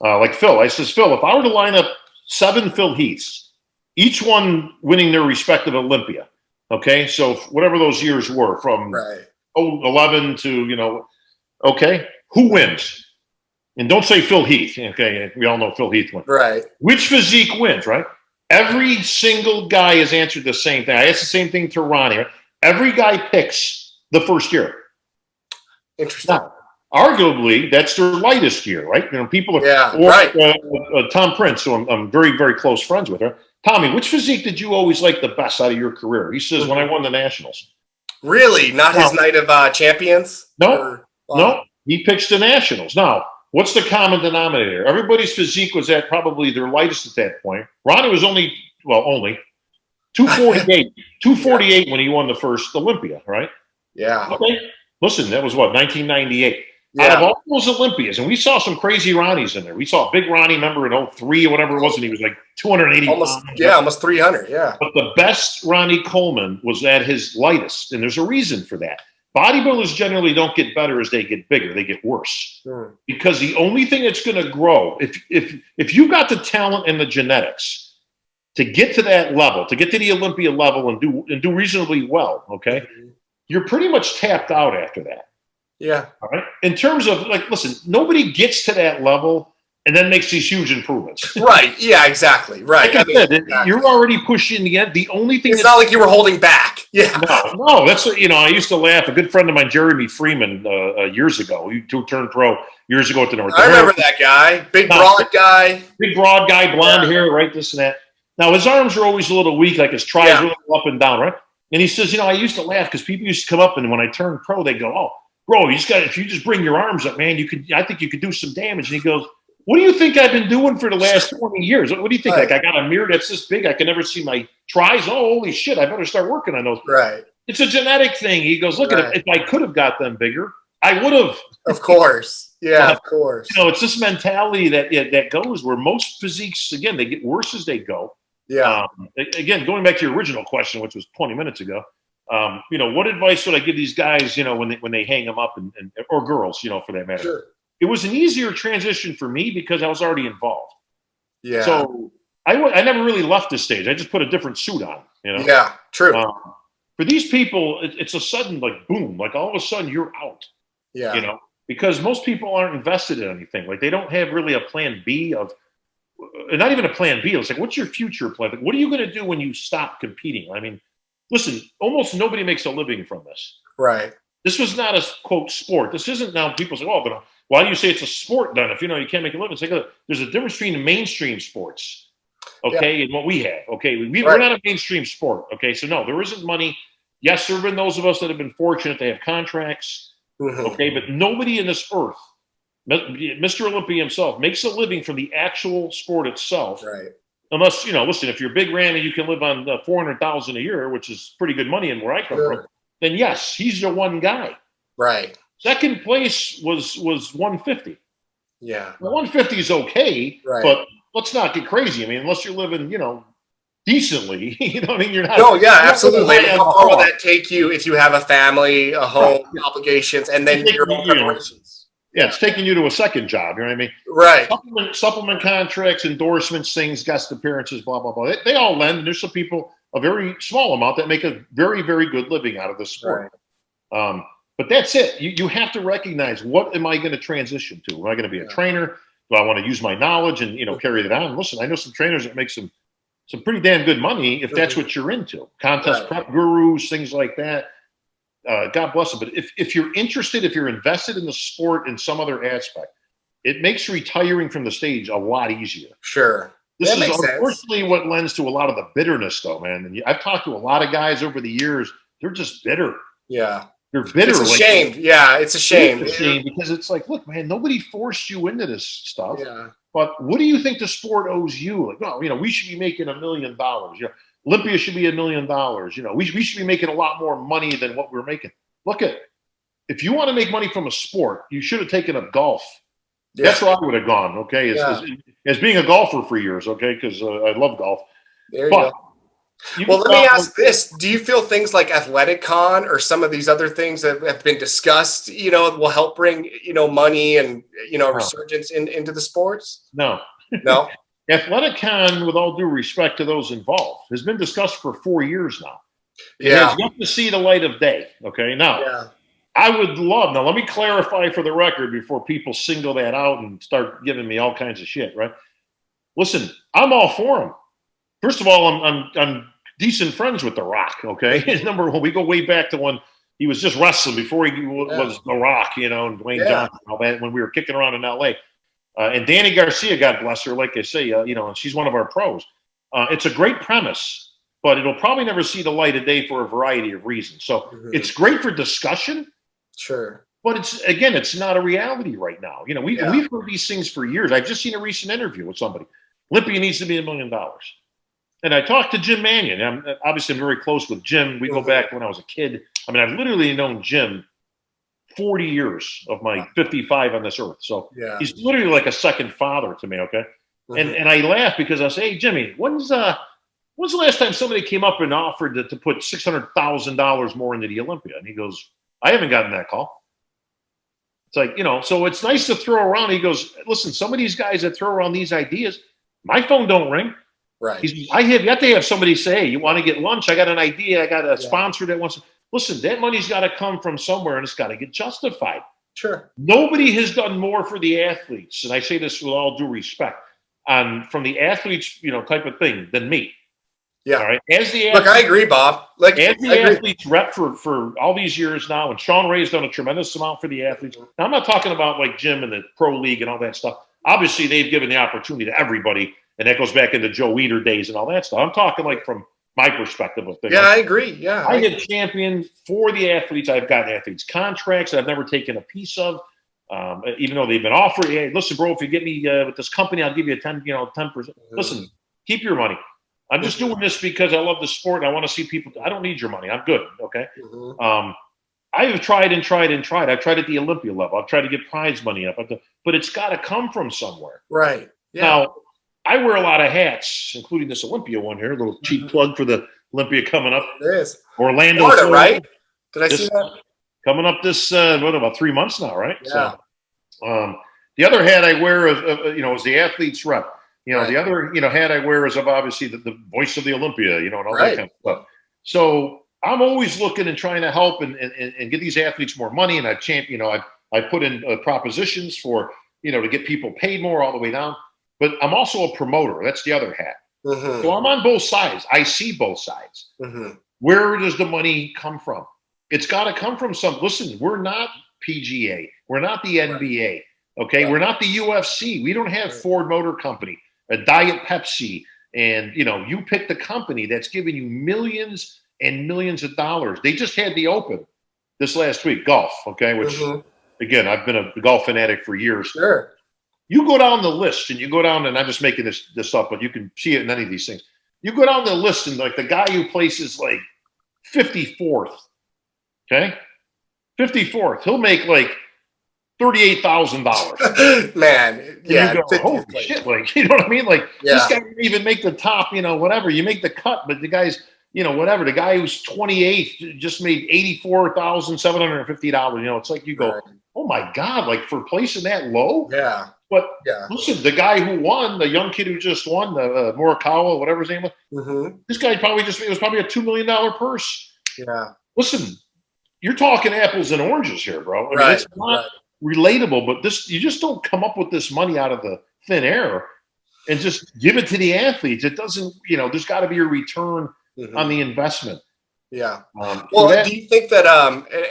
like Phil, I says, Phil, if I were to line up 7 Phil Heaths, each one winning their respective Olympia, Okay, so whatever those years were, from 11 to, okay, who wins? And don't say Phil Heath. Okay, we all know Phil Heath wins. Right. Which physique wins, right? Every single guy has answered the same thing. I asked the same thing to Ronnie. Right? Every guy picks the first year. Interesting. Now, arguably, that's their lightest year, right? People are, Tom Prince, who I'm very, very close friends with her. Tommy, which physique did you always like the best out of your career? He says, when I won the Nationals. Really? Not his night of champions? No, no. He picks the Nationals. Now, what's the common denominator? Everybody's physique was at probably their lightest at that point. Ronnie was only 248. 248 when he won the first Olympia, right? Yeah. Okay. Listen, that was 1998. Yeah. Out of all those Olympias, and we saw some crazy Ronnies in there. We saw a big Ronnie, remember, in 03 or whatever it was, and he was like 280 pounds. Yeah, almost 300, yeah. But the best Ronnie Coleman was at his lightest, and there's a reason for that. Bodybuilders generally don't get better as they get bigger; they get worse. Because the only thing that's going to grow, if you got the talent and the genetics to get to that level, to get to the Olympia level and do reasonably well, okay, you're pretty much tapped out after that. Yeah. All right. In terms of, listen, nobody gets to that level and then makes these huge improvements. Right. Yeah, exactly. Right. Like I said, exactly. You're already pushing the end. The only thing it's not like you were holding back. Yeah. No, that's, I used to laugh. A good friend of mine, Jeremy Freeman, years ago, he turned pro years ago at the North. I remember that guy. Big broad guy, blonde hair, right? This and that. Now, his arms are always a little weak, like his tries really up and down, right? And he says, I used to laugh because people used to come up and when I turned pro, they go, oh, bro, if you just bring your arms up, man, I think you could do some damage. And he goes, what do you think I've been doing for the last 20 years? What do you think? Like, I got a mirror that's this big. I can never see my tries. Oh, holy shit. I better start working on those. Right. It's a genetic thing. He goes, look at it. If I could have got them bigger, I would have. Of course. Yeah, of course. It's this mentality that goes where most physiques, again, they get worse as they go. Yeah. Again, going back to your original question, which was 20 minutes ago, what advice would I give these guys, when they hang them up or girls, for that matter? Sure. It was an easier transition for me because I was already involved. Yeah. So I never really left the stage. I just put a different suit on, Yeah, true. For these people, it's a sudden, boom, all of a sudden you're out. Yeah. Because most people aren't invested in anything. They don't have really a plan B not even a plan B. It's like, what's your future plan? What are you going to do when you stop competing? I mean, listen, almost nobody makes a living from this. Right. This was not a, quote, sport. This isn't now people say, oh, but why do you say it's a sport then if, you can't make a living? It's like, there's a difference between mainstream sports, okay, and what we have, okay? We're not a mainstream sport, okay? So, no, there isn't money. Yes, there have been those of us that have been fortunate to have contracts, okay, but nobody in this earth, Mr. Olympia himself, makes a living from the actual sport itself. Right. Unless, listen, if you're Big Ram and you can live on $400,000 a year, which is pretty good money and where I come from, then yes, he's the one guy. Right. Second place was 150. Yeah. Well, 150 is okay, but let's not get crazy. I mean, unless you're living, decently, I mean, you're not. No, yeah, absolutely. How far will that take you if you have a family, a home, obligations, and then your own preparations? Yeah, it's taking you to a second job. You know what I mean? Right. Supplement contracts, endorsements, things, guest appearances, blah, blah, blah. They all lend. And there's some people, a very small amount, that make a very, very good living out of this sport. Right. But that's it. You have to recognize, what am I going to transition to? Am I going to be a trainer? Do I want to use my knowledge and, carry that on? Listen, I know some trainers that make some pretty damn good money if that's what you're into. Contest prep gurus, things like that. God bless them. But if you're interested, if you're invested in the sport in some other aspect, it makes retiring from the stage a lot easier. Sure. This is unfortunately what lends to a lot of the bitterness, though, man. And I've talked to a lot of guys over the years. They're just bitter. Yeah. They're bitter. It's a shame. Yeah, it's a shame. It's a shame because it's like, look, man, nobody forced you into this stuff. Yeah. But what do you think the sport owes you? Like, no, we should be making $1 million. Olympia should be $1 million. We should be making a lot more money than what we're making. Look if you want to make money from a sport, you should have taken up golf. Yeah. That's where I would have gone. Okay, as being a golfer for years. Okay, because I love golf. There you go. Well, let me ask this. Do you feel things like Athletic-Con or some of these other things that have been discussed, will help bring, money and, resurgence into the sports? No. No? Athletic-Con, with all due respect to those involved, has been discussed for 4 years now. It has yet to see the light of day. Okay, now I would love. Now let me clarify for the record before people single that out and start giving me all kinds of shit. Right? Listen, I'm all for him. First of all, I'm decent friends with The Rock. Okay, number one, we go way back to when he was just wrestling before he was The Rock, you know, and Dwayne Johnson and all that, when we were kicking around in LA. And Danny Garcia, God bless her, like I say, you know, she's one of our pros. It's a great premise, but it'll probably never see the light of day for a variety of reasons. So it's great for discussion. Sure. But it's not a reality right now. You know, we've heard these things for years. I've just seen a recent interview with somebody. Olympia needs to be $1 million. And I talked to Jim Mannion. I'm very close with Jim. We go back when I was a kid. I mean, I've literally known Jim 40 years of my 55 on this earth. So he's literally like a second father to me, okay? And I laugh because I say, hey, Jimmy, when's the last time somebody came up and offered to put $600,000 more into the Olympia? And he goes, I haven't gotten that call. It's like, you know, so it's nice to throw around. He goes, listen, some of these guys that throw around these ideas, my phone don't ring. Right. You have to have somebody say, hey, you want to get lunch? I got an idea. I got a sponsor that wants to. Listen, that money's got to come from somewhere, and it's got to get justified. Sure. Nobody has done more for the athletes, and I say this with all due respect, from the athletes, you know, type of thing than me. Yeah. All right. As the look, I agree, Bob. Like as the athletes rep for all these years now, and Sean Ray's done a tremendous amount for the athletes. Now, I'm not talking about like Jim and the pro league and all that stuff. Obviously, they've given the opportunity to everybody. And that goes back into Joe Weider days and all that stuff. I'm talking like from my perspective of things. Yeah, I agree. Yeah. I have championed for the athletes. I've gotten athletes contracts that I've never taken a piece of, even though they've been offered. Hey, listen, bro, if you get me with this company, I'll give you 10%. Listen, keep your money. I'm just doing this because I love the sport and I want to see people. I don't need your money. I'm good. Okay. I have tried and tried and tried. I've tried at the Olympia level. I've tried to get prize money up, but it's got to come from somewhere. Right. Yeah. Now, I wear a lot of hats, including this Olympia one here. A little cheap plug for the Olympia coming up. It is. Orlando, Florida, right? Did I see that? Coming up this, about 3 months now, right? Yeah. So, the other hat I wear, is the athlete's rep. You know, the other, hat I wear is of obviously the voice of the Olympia, and all that kind of stuff. So I'm always looking and trying to help and get these athletes more money. And I put in propositions for, to get people paid more all the way down. But I'm also a promoter. That's the other hat. So I'm on both sides. I see both sides. Where does the money come from? It's got to come from some. Listen, we're not PGA. We're not the NBA. Okay, we're not the UFC. We don't have Ford Motor Company, a Diet Pepsi, and you pick the company that's giving you millions and millions of dollars. They just had the Open this last week, golf. Okay, which again, I've been a golf fanatic for years. Sure. You go down the list, and you go down, and I'm just making this up, but you can see it in any of these things. You go down the list, and like the guy who places like 54th, okay, 54th, he'll make like $38,000. Man, yeah. You go, holy shit, like, you know what I mean? Like this guy didn't even make the top, whatever. You make the cut, but the guy's, whatever. The guy who's 28th just made $84,750. It's like you go, oh my God, like for placing that low? Yeah. But listen, the guy who won, the young kid who just won, the Morikawa, whatever his name was, this guy it was probably a $2 million purse. Yeah. Listen, you're talking apples and oranges here, bro. I mean, it's not relatable, but you just don't come up with this money out of the thin air and just give it to the athletes. It doesn't, there's got to be a return on the investment. Yeah. Well, do you think that,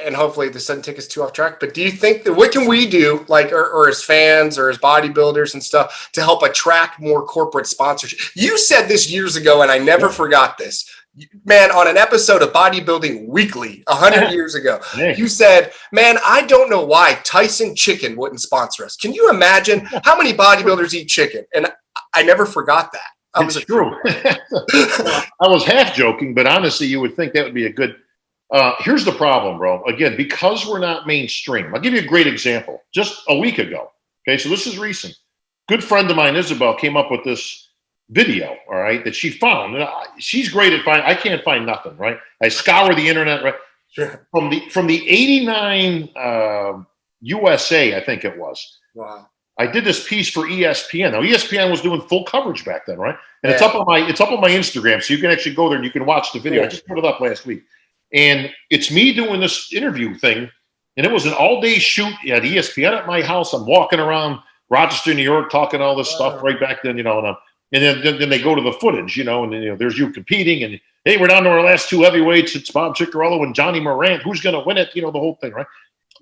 and hopefully this doesn't take us too off track, but do you think that what can we do, like, or as fans or as bodybuilders and stuff, to help attract more corporate sponsorship? You said this years ago, and I never forgot this. Man, on an episode of Bodybuilding Weekly 100 years ago, you said, man, I don't know why Tyson Chicken wouldn't sponsor us. Can you imagine how many bodybuilders eat chicken? And I never forgot that. It's true. I was half joking, but honestly, you would think that would be a good. Here's the problem, bro. Again, because we're not mainstream. I'll give you a great example. Just a week ago. Okay, so this is recent. Good friend of mine, Isabel, came up with this video. All right, that she found. She's great at finding. I can't find nothing. Right. I scour the internet. Right. Sure. From the '89 USA, I think it was. Wow. I did this piece for ESPN. Now ESPN was doing full coverage back then, right? And Yeah. it's up on my Instagram, so you can actually go there and you can watch the video. I just put it up last week, and it's me doing this interview thing, and it was an all-day shoot at ESPN at my house. I'm walking around Rochester, New York, talking all this stuff right back then, you know, and then they go to the footage, you know, and then, you know, there's you competing, and hey, we're down to our last two heavyweights. It's Bob Cicherillo and Johnny Morant. Who's going to win it? You know, the whole thing, right?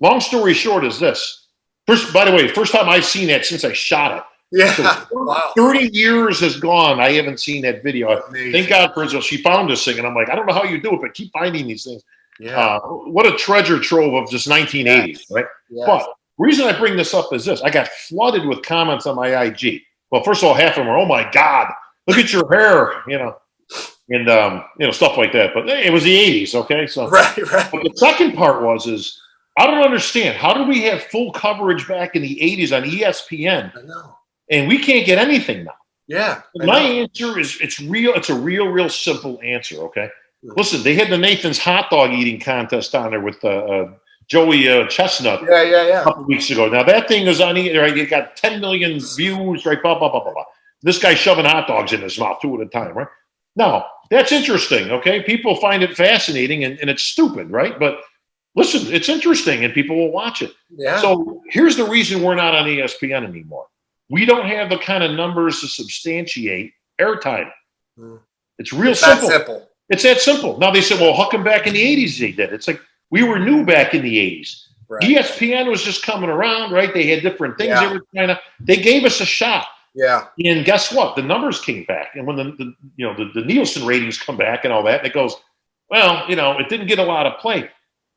Long story short is this. First, by the way, first time I've seen that since I shot it. Yeah. So Wow. 30 years has gone. I haven't seen that video. Amazing. Thank God for Israel. She found this thing, and I'm like, I don't know how you do it, but keep finding these things. Yeah. What a treasure trove of just 1980s, right? Yes. But the reason I bring this up is this. I got flooded with comments on my IG. Well, first of all, half of them are, oh my God, look at your hair, you know, and you know, stuff like that. But hey, it was the 80s, okay? So Right. but the second part is I don't understand. How do we have full coverage back in the 80s on ESPN? I know. And we can't get anything now? Yeah. My answer is it's a real simple answer, okay? Listen, they had the Nathan's hot dog eating contest on there with Joey Chestnut Yeah. a couple weeks ago. Now that thing is on, right? It got 10 million views, right? Blah, blah, blah, blah, blah. This guy shoving hot dogs in his mouth 2 at a time, right? Now, that's interesting, okay? People find it fascinating and it's stupid, right? But listen, it's interesting and people will watch it. Yeah. So here's the reason we're not on ESPN anymore. We don't have the kind of numbers to substantiate airtime. It's real simple. That simple. It's that simple. Now they said, well, how come back in the 80s they did? It's like we were new back in the 80s. Right. ESPN was just coming around, right? They had different things Yeah. they were trying to. They gave us a shot. Yeah. And guess what? The numbers came back. And when the Nielsen ratings come back and all that, and it goes, well, you know, it didn't get a lot of play.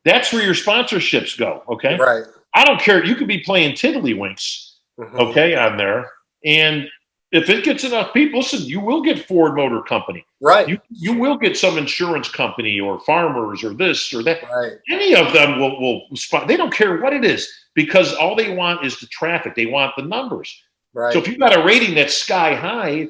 That's where your sponsorships go, okay? Right. I don't care. You could be playing tiddlywinks, okay, on there. And if it gets enough people, listen, you will get Ford Motor Company. Right. You will get some insurance company or farmers or this or that. Right. Any of them will spot. They don't care what it is because all they want is the traffic. They want the numbers. Right. So if you've got a rating that's sky high,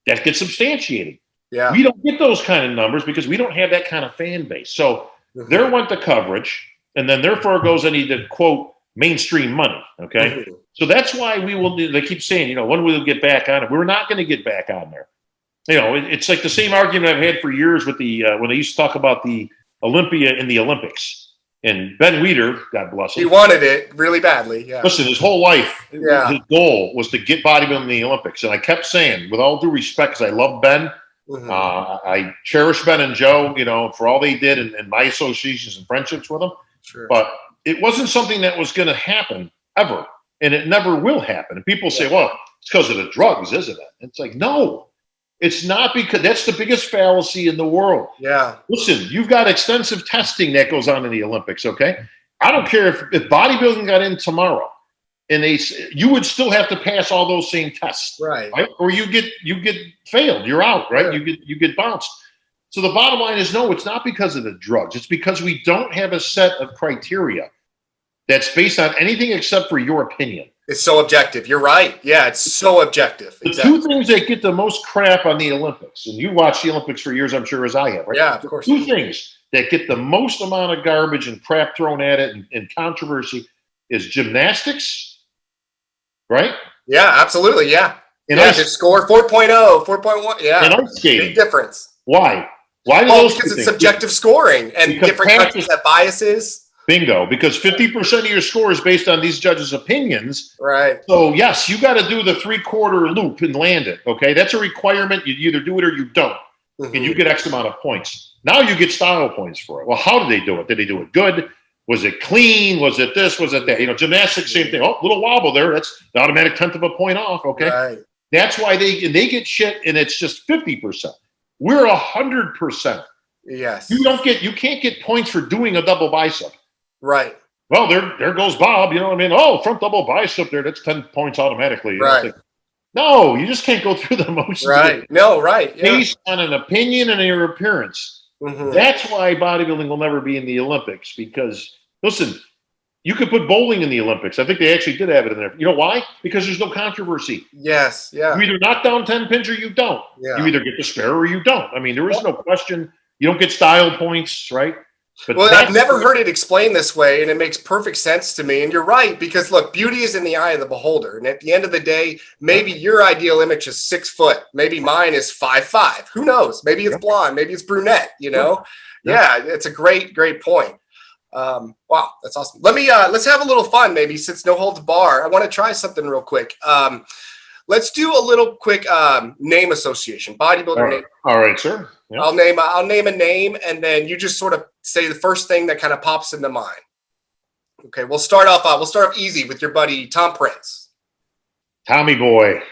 that gets substantiated. Yeah. We don't get those kind of numbers because we don't have that kind of fan base. So there went the coverage, and then therefore goes any the quote mainstream money. Okay. So that's why we will. They keep saying, you know, when we'll get back on it. We're not going to get back on there. You know, it's like the same argument I've had for years with the when they used to talk about the Olympia in the Olympics. And Ben Weider, God bless him, He wanted it really badly. Yeah. listen, his whole life, Yeah. his goal was to get bodybuilding in the Olympics. And I kept saying, with all due respect, because I love Ben, I cherish Ben and Joe, you know, for all they did and my associations and friendships with them. Sure. But it wasn't something that was going to happen ever. And it never will happen. And people say, well, it's because of the drugs, isn't it? It's like, no, it's not, because that's the biggest fallacy in the world. Yeah. Listen, you've got extensive testing that goes on in the Olympics, okay? I don't care if bodybuilding got in tomorrow and you would still have to pass all those same tests. Right. Or you get failed, you're out, right? Sure. You get bounced. So the bottom line is, no, it's not because of the drugs. It's because we don't have a set of criteria that's based on anything except for your opinion. It's so objective. You're right. Yeah, it's so objective. The two things that get the most crap on the Olympics, and you watched the Olympics for years, I'm sure, as I have, right? Yeah, of course. Two things that get the most amount of garbage and crap thrown at it and controversy is gymnastics, right? Yeah, absolutely. Yeah. And yeah, just score 4.0, 4.1. Yeah. And ice skating. Big difference. Why? Why do Well, those because two it's things? subjective scoring and Because different countries have biases. Bingo, because 50% of your score is based on these judges' opinions. Right. So, yes, you got to do the 3/4 loop and land it, okay? That's a requirement. You either do it or you don't, and you get X amount of points. Now you get style points for it. Well, how did they do it? Did they do it good? Was it clean? Was it this? Was it that? You know, gymnastics, same thing. Oh, little wobble there. That's the automatic 1/10 of a point off, okay? Right. That's why they get shit, and it's just 50%. We're 100%. Yes. You can't get points for doing a double bicep. Right. Well, there goes Bob. You know what I mean? Oh, front double bicep there. That's 10 points automatically. You Right. No, you just can't go through the motions. Right. No, right. Yeah. Based on an opinion and your appearance. That's why bodybuilding will never be in the Olympics, because, listen, you could put bowling in the Olympics. I think they actually did have it in there. You know why? Because there's no controversy. Yes. Yeah. You either knock down 10 pins or you don't. Yeah. You either get the spare or you don't. I mean, there is no question. You don't get style points, right? But well, I've never heard it explained this way, and it makes perfect sense to me. And you're right, because look, beauty is in the eye of the beholder. And at the end of the day, maybe your ideal image is 6 foot. Maybe mine is 5'5". Who knows? Maybe it's blonde. Maybe it's brunette, you know? Yeah, it's a great point. Wow, that's awesome. Let's have a little fun, maybe, since no holds bar. I want to try something real quick. Let's do a little quick name association. Bodybuilder name. All right, sir. Yep. I'll name a name, and then you just sort of say the first thing that kind of pops into mind. Okay, we'll start off easy with your buddy Tom Prince. Tommy Boy,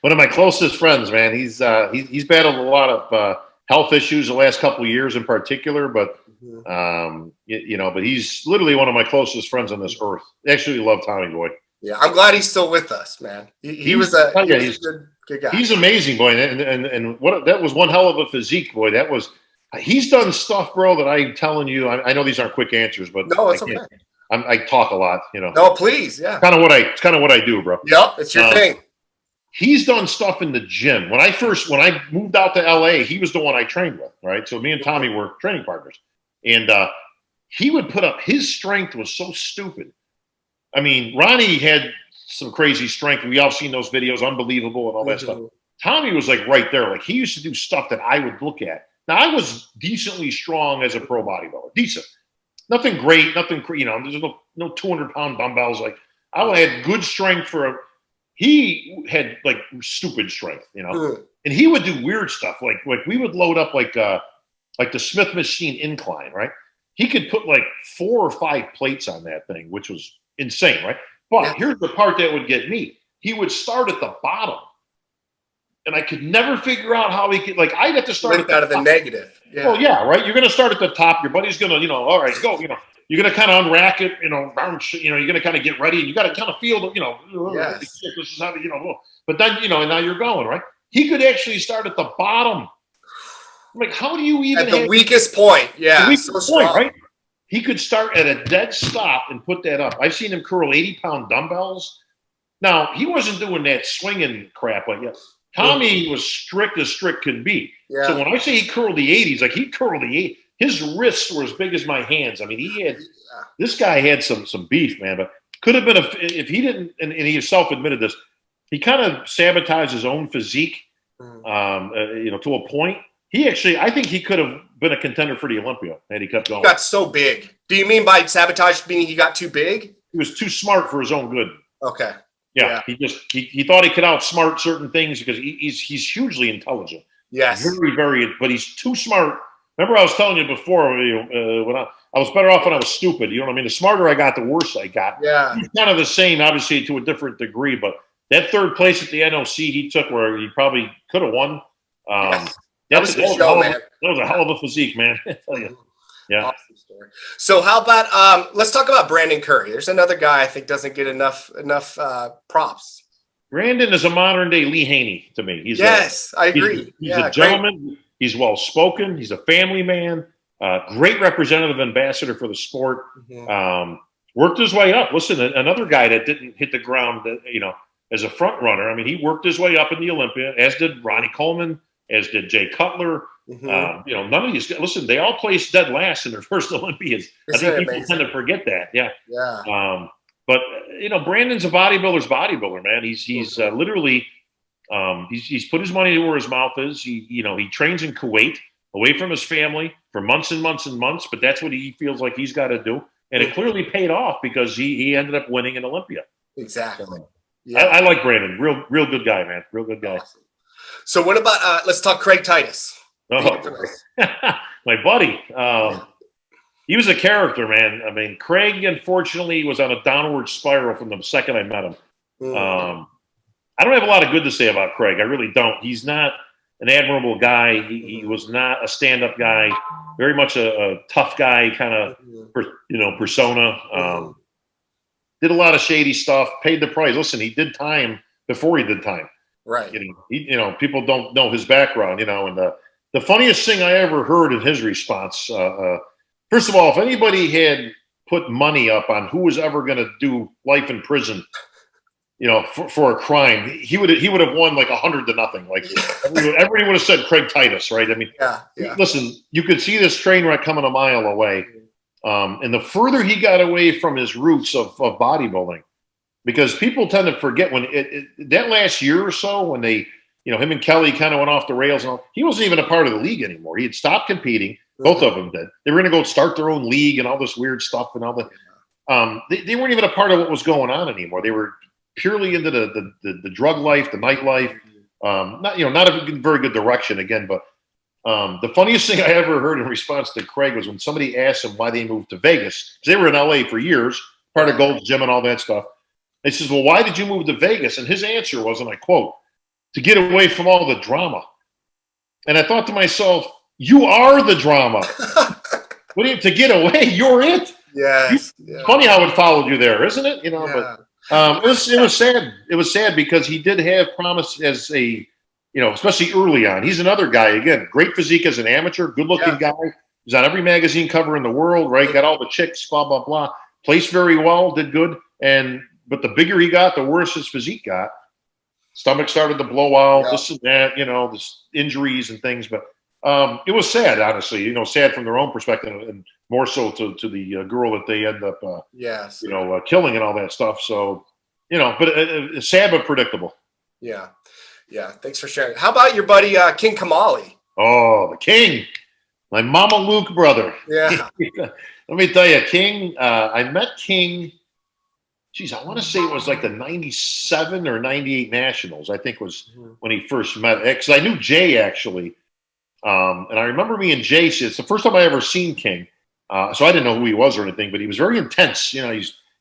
one of my closest friends, man. He's battled a lot of health issues the last couple of years in particular, but but he's literally one of my closest friends on this earth. Actually, love Tommy Boy. Yeah, I'm glad he's still with us, man. He was a good guy. He's amazing, boy, and what that was one hell of a physique, boy. He's done stuff, bro, that I'm telling you. I know these aren't quick answers, but no, it's okay. I talk a lot, you know. No, please, yeah. It's kind of what I do, bro. Yep, it's your thing. He's done stuff in the gym. When I moved out to LA, he was the one I trained with, right? So me and Tommy were training partners, and he would put up. His strength was so stupid. I mean, Ronnie had some crazy strength. We all seen those videos, unbelievable and all that stuff. Tommy was like right there. Like he used to do stuff that I would look at. Now I was decently strong as a pro bodybuilder, decent, nothing great, nothing. You know, there's no 200-pound dumbbells. Like I had good strength he had like stupid strength, you know, and he would do weird stuff. Like we would load up like the Smith machine incline, right? He could put like 4 or 5 plates on that thing, which was insane, right? But here's the part that would get me. He would start at the bottom, and I could never figure out how he could. Like I'd have to start out of the negative. Yeah. Well, yeah, right. You're going to start at the top. Your buddy's going to, all right, go. You're going to kind of unrack it. You're going to kind of get ready, and you got to kind of feel the, this is how But then now you're going right. He could actually start at the bottom. I'm like, how do you even at the weakest point? Yeah, the weakest point, right? He could start at a dead stop and put that up. I've seen him curl 80-pound dumbbells. Now, he wasn't doing that swinging crap like that. Tommy was strict as strict could be. Yeah. So when I say he curled the 80s, like he curled the 80s, his wrists were as big as my hands. I mean, this guy had some beef, man. But could have been if he didn't, and he self-admitted this, he kind of sabotaged his own physique, to a point. I think he could have been a contender for the Olympia had he kept going. He got so big. Do you mean by sabotage meaning he got too big? He was too smart for his own good. Okay. Yeah. He thought he could outsmart certain things because he's hugely intelligent. Yes. Very, very, but he's too smart. Remember I was telling you before when I was better off when I was stupid. You know what I mean? The smarter I got, the worse I got. Yeah. He's kind of the same, obviously, to a different degree. But that third place at the NOC he took where he probably could have won. Yes. That was a show, man. That was a hell of a physique, man. I tell you. Yeah. Awesome story. So how about let's talk about Brandon Curry. There's another guy I think doesn't get enough props. Brandon is a modern day Lee Haney to me. I agree. He's a gentleman. Great. He's well spoken. He's a family man. Great representative ambassador for the sport. Worked his way up. Listen, another guy that didn't hit the ground, as a front runner. I mean, he worked his way up in the Olympia, as did Ronnie Coleman, as did Jay Cutler. None of these guys, listen, they all placed dead last in their first Olympias. I think people tend to forget that. Yeah. But Brandon's a bodybuilder's bodybuilder, man. He's literally he's put his money where his mouth is. He trains in Kuwait, away from his family for months and months and months. But that's what he feels like he's got to do, and it clearly paid off because he ended up winning an Olympia. Exactly. I like Brandon. Real good guy, man. Real good guy. Awesome. So what about let's talk Craig Titus. Oh, my buddy. He was a character, man. I mean, Craig, unfortunately, was on a downward spiral from the second I met him. I don't have a lot of good to say about Craig. I really don't. He's not an admirable guy. He was not a stand-up guy. Very much a tough guy kind of, persona. Did a lot of shady stuff. Paid the price. Listen, he did time before he did time. Right. People don't know his background. And the funniest thing I ever heard in his response. First of all, if anybody had put money up on who was ever going to do life in prison, for a crime, he would have won like 100-0. Like everybody would have said Craig Titus, right? I mean, listen, you could see this train wreck coming a mile away. And the further he got away from his roots of bodybuilding, because people tend to forget when that last year or so, when they, him and Kelly kind of went off the rails, and all, he wasn't even a part of the league anymore. He had stopped competing. Both of them did. They were going to go start their own league and all this weird stuff and all that. They weren't even a part of what was going on anymore. They were purely into the drug life, the nightlife. Not a very good direction again. But the funniest thing I ever heard in response to Craig was when somebody asked him why they moved to Vegas. Because they were in LA for years, part of Gold's Gym and all that stuff. He says, well, why did you move to Vegas? And his answer was, and I quote, to get away from all the drama. And I thought to myself, you are the drama. What do you, to get away? You're it. Yes. Funny how it followed you there, isn't it? But it was sad. It was sad because he did have promise as a, especially early on. He's another guy, again, great physique as an amateur, good-looking guy. He's on every magazine cover in the world, right? Got all the chicks, blah, blah, blah. Placed very well, did good. But the bigger he got, the worse his physique got. Stomach started to blow out, this and that, this injuries and things. But it was sad, honestly, sad from their own perspective, and more so to the girl that they end up, killing and all that stuff. So, but it's sad but predictable. Yeah. Thanks for sharing. How about your buddy King Kamali? Oh, the King, my Mama Luke brother. Yeah. Let me tell you, King. I met King. Geez, I want to say it was like the 97 or 98 Nationals, I think was when he first met. Because I knew Jay, actually. And I remember me and Jay, it's the first time I ever seen King. So I didn't know who he was or anything, but he was very intense. He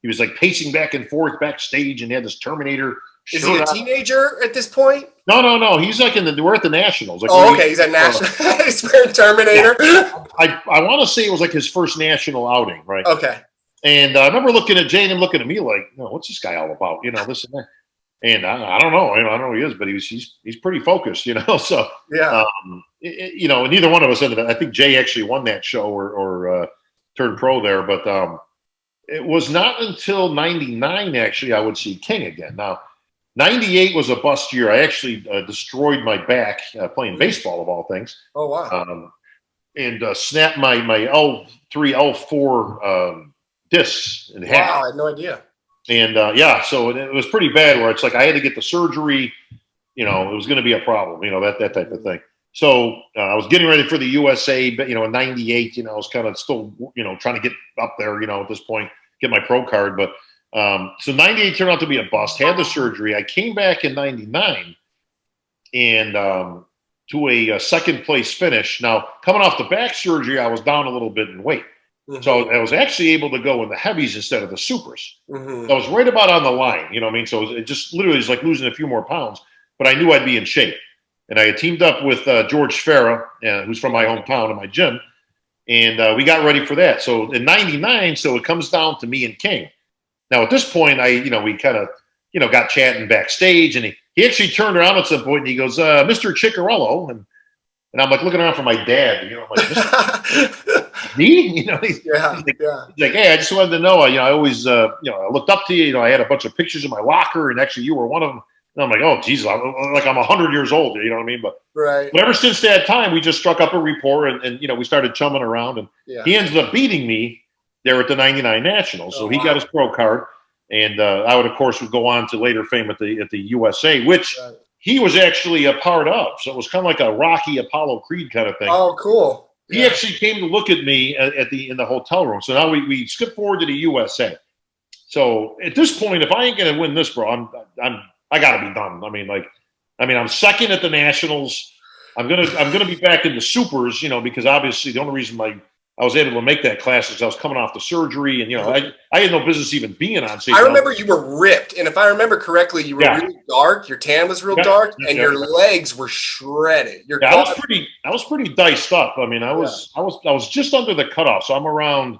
was like pacing back and forth backstage, and he had this Terminator. Is he a teenager at this point? No. He's like we're at the Nationals. Like, okay. He's at National. He's wearing Terminator. I want to say it was like his first national outing, right? Okay. And I remember looking at Jay and him looking at me like, what's this guy all about? This and that. And I don't know. I don't know who he is, but he's pretty focused, So and neither one of us ended up. I think Jay actually won that show or turned pro there, but it was not until '99 actually I would see King again. Now, '98 was a bust year. I actually destroyed my back playing baseball of all things. Oh wow! And snapped my L3 L4 discs in half. Wow, I had no idea. And so it was pretty bad. Where it's like I had to get the surgery. It was going to be a problem. That type of thing. So I was getting ready for the USA, but in '98, I was kind of still trying to get up there. At this point, get my pro card. But so '98 turned out to be a bust. Had the surgery. I came back in '99 and to a second place finish. Now coming off the back surgery, I was down a little bit in weight. So I was actually able to go in the heavies instead of the supers. I was right about on the line, So it just literally was like losing a few more pounds, but I knew I'd be in shape. And I had teamed up with George Farah, who's from my hometown, in my gym, and we got ready for that. So in '99, so it comes down to me and King. Now at this point, we kind of, got chatting backstage, and he actually turned around at some point and he goes, "Mr. Cicherillo," and I'm like looking around for my dad, I'm like, me? He's like, hey, I just wanted to know, I always, I looked up to you, I had a bunch of pictures in my locker, and actually you were one of them. And I'm like, oh, Jesus, I'm 100 years old, you know what I mean? But ever since that time, we just struck up a rapport, and we started chumming around, and he ended up beating me there at the '99 Nationals. So he got his pro card, and I would go on to later fame at the USA, which he was actually a part of. So it was kind of like a Rocky Apollo Creed kind of thing. Oh, cool. He actually came to look at me in the hotel room. So now we skip forward to the USA. So at this point, if I ain't gonna win this, bro, I gotta be done. I'm second at the Nationals. I'm gonna be back in the supers, because obviously the only reason I was able to make that class is I was coming off the surgery, and I had no business even being on stage. I remember you were ripped, and if I remember correctly, you were really dark. Your tan was real dark, and your legs were shredded. I was pretty diced up. I was just under the cutoff, so I'm around,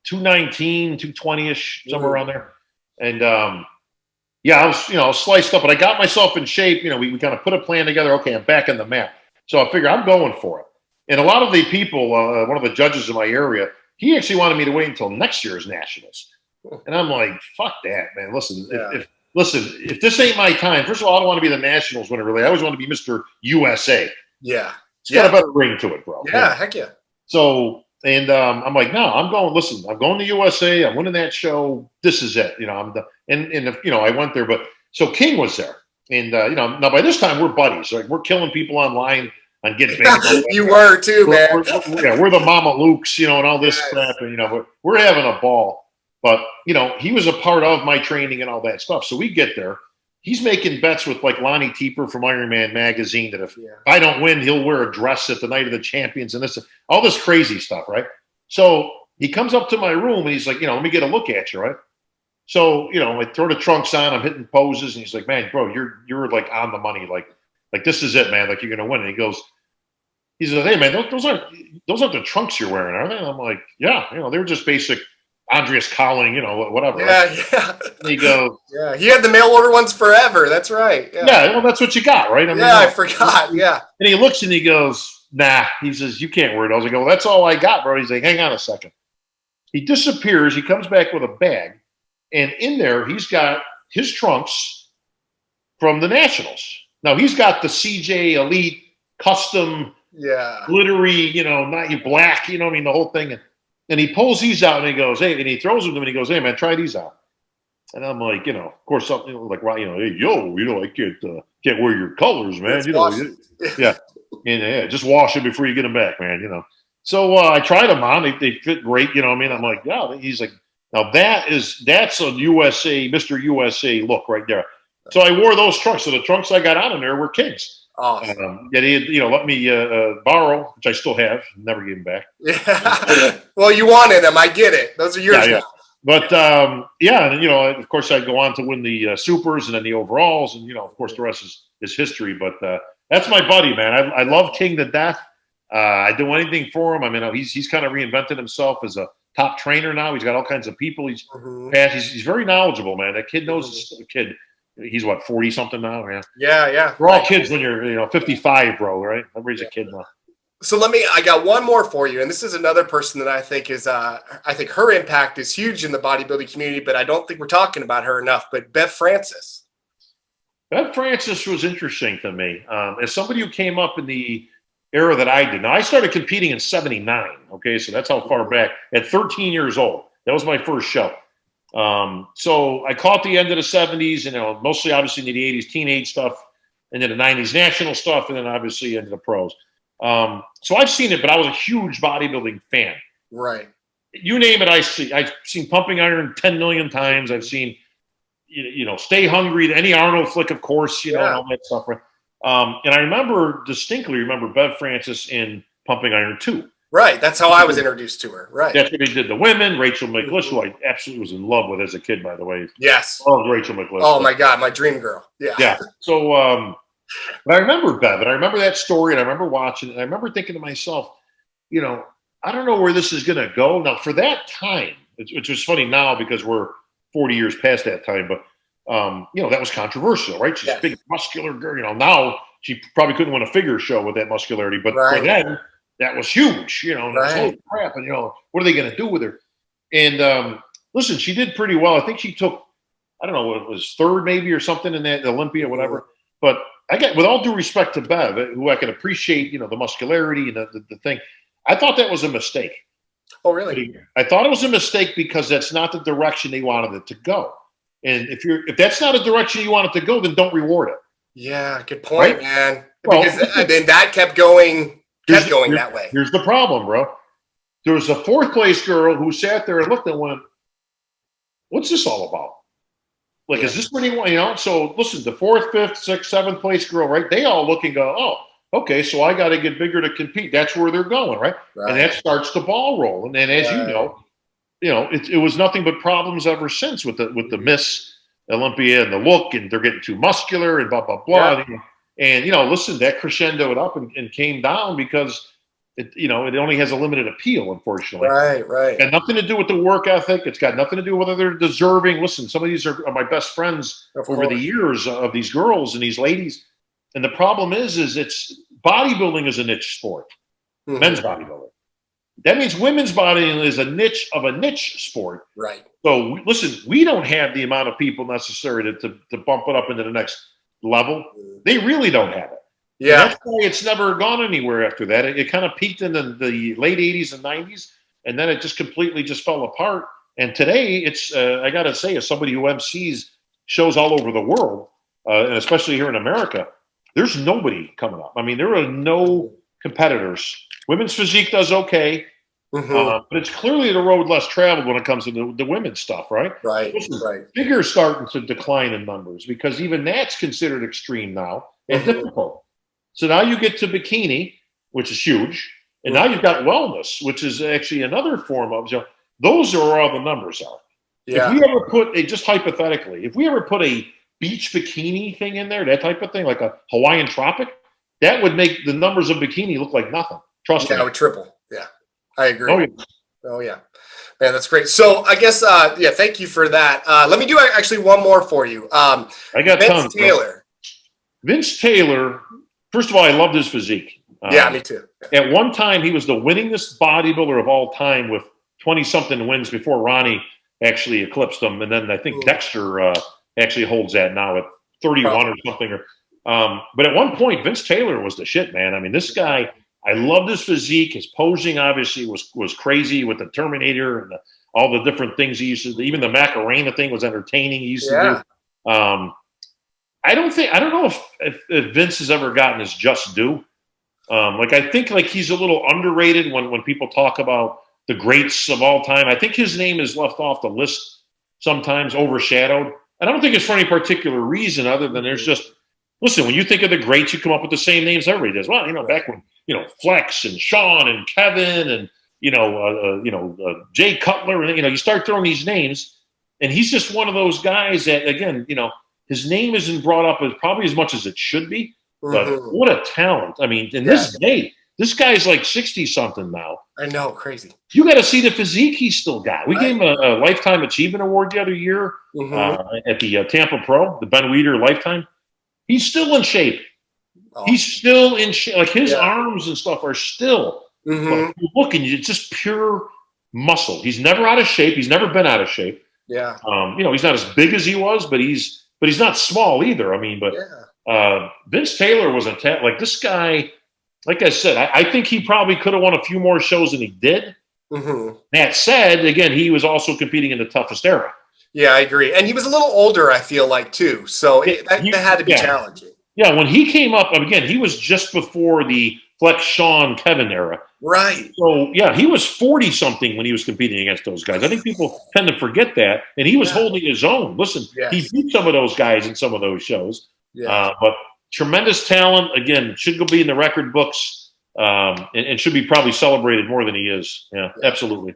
219, 220-ish, somewhere around there, and I was sliced up, but I got myself in shape. We kind of put a plan together. Okay, I'm back on the map, so I figure I'm going for it. And a lot of the people, one of the judges in my area, he actually wanted me to wait until next year's Nationals. And I'm like, fuck that, man. Listen, if this ain't my time, first of all, I don't want to be the Nationals winner, really. I always want to be Mr. USA. Yeah. It's got a better ring to it, bro. Yeah, heck yeah. So, and I'm like, no, I'm going to USA. I'm winning that show. This is it. I went there, but so King was there. And, now by this time we're buddies. Like, we're killing people online on Get Banned. You were too, man. We're the Mama Lukes, and all this crap. And, we're having a ball. But, he was a part of my training and all that stuff. So we get there. He's making bets with like Lonnie Teeper from Iron Man magazine that if I don't win, he'll wear a dress at the Night of the Champions and all this crazy stuff, right? So he comes up to my room and he's like, let me get a look at you, right? So, I throw the trunks on, I'm hitting poses, and he's like, man, bro, you're like on the money, like this is it, man, like you're gonna win. And he says, hey man, those aren't the trunks you're wearing, are they? And I'm like, yeah, they're just basic Andreas Colling, whatever. Yeah, right? yeah. And he goes, yeah, he had the mail order ones forever. That's right. Yeah, well, that's what you got, right? I forgot. Yeah. And he looks and he goes, nah. He says, you can't wear those. I go, well, that's all I got, bro. He's like, hang on a second. He disappears. He comes back with a bag, and in there he's got his trunks from the Nationals. Now he's got the CJ Elite custom, glittery, not black, the whole thing. And he pulls these out and he goes, hey, and he throws them to him and he goes, hey, man, try these out. And I'm like, of course, something like, hey, yo, I can't wear your colors, man. Yeah. And just wash them before you get them back, man, So I tried them on. They fit great, I'm like, yeah. He's like, now that's a USA, Mr. USA look right there. So I wore those trunks. So the trunks I got on in there were King's. Awesome. He had, let me borrow, which I still have. Never gave them back. Yeah. Well, you wanted them. I get it. Those are yours now. But, and, of course, I go on to win the supers and then the overalls. And, of course, the rest is history. But that's my buddy, man. I love King to death. I do anything for him. I mean, he's kind of reinvented himself as a top trainer now. He's got all kinds of people. He's very knowledgeable, man. That kid knows his kid. He's what, 40 something now? Yeah. We're all kids when you're 55, bro, right? Everybody's a kid now. So I got one more for you, and this is another person that I think her impact is huge in the bodybuilding community, but I don't think we're talking about her enough. But Bev Francis. Bev Francis was interesting to me. As somebody who came up in the era that I did. Now I started competing in '79. Okay, so that's how far back. At 13 years old, that was my first show. So I caught the end of the 70s, mostly obviously in the 80s teenage stuff, and then the 90s national stuff, and then obviously into the pros. So I've seen it, but I was a huge bodybuilding fan. Right. You name it, I've seen Pumping Iron 10 million times. I've seen, Stay Hungry, any Arnold flick, of course, and all that stuff. Right? And I distinctly remember Bev Francis in Pumping Iron 2. Right. That's how I was introduced to her. Right. That's what they did. The women, Rachel McLish, who I absolutely was in love with as a kid, by the way. Yes. I loved Rachel McLish. Oh, my God. My dream girl. Yeah. Yeah. So, but I remember Bev, and I remember that story, and I remember watching it, and I remember thinking to myself, I don't know where this is going to go. Now, for that time, which was funny now because we're 40 years past that time, but, that was controversial, right? She's a big, muscular girl. Now she probably couldn't win a figure show with that muscularity, but for then, that was huge, and it was, holy crap, and, what are they going to do with her? And, listen, she did pretty well. I think she took, I don't know, it was third maybe or something in that Olympia, whatever. But with all due respect to Bev, who I can appreciate, the muscularity and the thing, I thought that was a mistake. Oh, really? I thought it was a mistake because that's not the direction they wanted it to go. And if that's not a direction you want it to go, then don't reward it. Yeah, good point, man. Because then that kept going that way. Here's the problem, bro. There was a fourth place girl who sat there and looked and went, what's this all about? Like, is this what you want? So listen, the fourth, fifth, sixth, seventh place girl, right? They all look and go, oh, okay, so I got to get bigger to compete. That's where they're going, right? And that starts the ball rolling. And as you know, it was nothing but problems ever since with the Miss Olympia and the look, and they're getting too muscular and blah, blah, blah. Yeah. And, listen, that crescendoed up and came down because it only has a limited appeal, unfortunately. Right. It's got nothing to do with the work ethic. It's got nothing to do with whether they're deserving. Listen, some of these are my best friends over the years of these girls and these ladies. And the problem is it's bodybuilding is a niche sport, men's bodybuilding. That means women's bodybuilding is a niche of a niche sport. Right. So listen, we don't have the amount of people necessary to bump it up into the next level. They really don't have it. Yeah. And that's why it's never gone anywhere after that. It kind of peaked in the late 80s and 90s, and then it just completely just fell apart. And today, it's I got to say, as somebody who MCs shows all over the world, and especially here in America, there's nobody coming up. I mean, there are no competitors. Women's physique does okay, but it's clearly the road less traveled when it comes to the women's stuff, right? Right, right. Figures starting to decline in numbers because even that's considered extreme now and difficult. So now you get to bikini, which is huge, and now you've got wellness, which is actually another form of, those are where all the numbers are. Yeah. If we ever put just hypothetically, if we ever put a beach bikini thing in there, that type of thing, like a Hawaiian tropic, that would make the numbers of bikini look like nothing. Trust me. Yeah, it would triple. Yeah, I agree. Oh, yeah. Oh, yeah. Man, that's great. So I guess, yeah, thank you for that. Let me do actually one more for you. I got Vince Taylor. Vince Taylor, first of all, I loved his physique. Yeah, me too. Yeah. At one time, he was the winningest bodybuilder of all time with 20-something wins before Ronnie actually eclipsed him. And then I think Dexter actually holds that now at 31 or something. But at one point, Vince Taylor was the shit, man. I mean, this guy, I loved his physique. His posing obviously was crazy with the Terminator and all the different things he used to do. Even the Macarena thing was entertaining. He used to do. I don't know if Vince has ever gotten his just due. I think he's a little underrated when people talk about the greats of all time. I think his name is left off the list sometimes, overshadowed. And I don't think it's for any particular reason other than there's just, listen, when you think of the greats, you come up with the same names everybody does. Well, back when, Flex and Sean and Kevin and, Jay Cutler, and, you start throwing these names, and he's just one of those guys that, again, his name isn't brought up as probably as much as it should be, but what a talent. I mean, in this day, this guy's like 60-something now. I know, crazy. You got to see the physique he's still got. We gave him a Lifetime Achievement Award the other year at the Tampa Pro, the Ben Weider Lifetime. He's still in shape. Oh. He's still in shape. Like his arms and stuff are still. Like, you look and it's just pure muscle. He's never out of shape. He's never been out of shape. Yeah. He's not as big as he was, but he's not small either. I mean, but Vince Taylor was like this guy. Like I said, I think he probably could have won a few more shows than he did. That said, again, he was also competing in the toughest era. Yeah, I agree. And he was a little older, I feel like, too. So that had to be challenging. Yeah, when he came up, again, he was just before the Flex, Sean, Kevin era. Right. So, yeah, he was 40-something when he was competing against those guys. I think people tend to forget that. And he was holding his own. Listen, he beat some of those guys in some of those shows. But tremendous talent. Again, should go be in the record books and should be probably celebrated more than he is. Yeah, absolutely.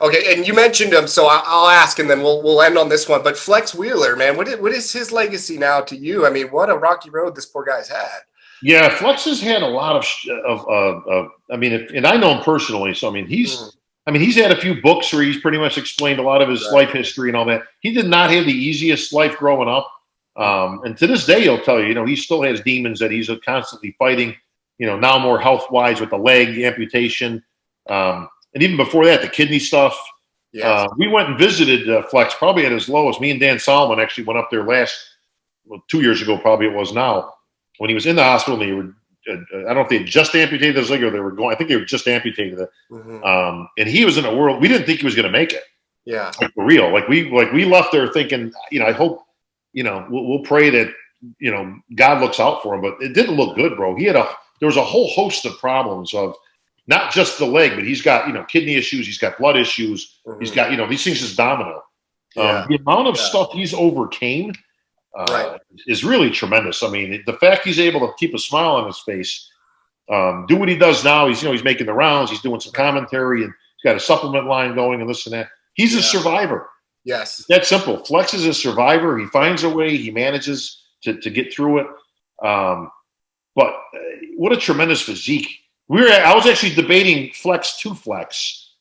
Okay, and you mentioned him, so I'll ask, and then we'll end on this one. But Flex Wheeler, man, what is his legacy now to you? I mean, what a rocky road this poor guy's had. Yeah, Flex has had a lot of I mean, and I know him personally, so I mean, he's had a few books where he's pretty much explained a lot of his life history and all that. He did not have the easiest life growing up, and to this day, he'll tell you, he still has demons that he's constantly fighting. Now more health wise with the leg amputation. And even before that, the kidney stuff. Yes. We went and visited Flex probably at his lowest. Me and Dan Solomon actually went up there 2 years ago, probably it was now, when he was in the hospital. And they were, I don't know if they had just amputated his leg or they were going. I think they were just amputated it. And he was in a world we didn't think he was going to make it. Yeah, like for real. Like we left there thinking, I hope, we'll pray that God looks out for him. But it didn't look good, bro. There was a whole host of problems of. Not just the leg, but he's got, kidney issues. He's got blood issues. He's got, these things just domino. The amount of stuff he's overcame is really tremendous. I mean, the fact he's able to keep a smile on his face, do what he does now. He's making the rounds. He's doing some commentary and he's got a supplement line going and this and that. He's a survivor. Yes. It's that simple. Flex is a survivor. He finds a way. He manages to get through it. But what a tremendous physique. I was actually debating Flex to Flex,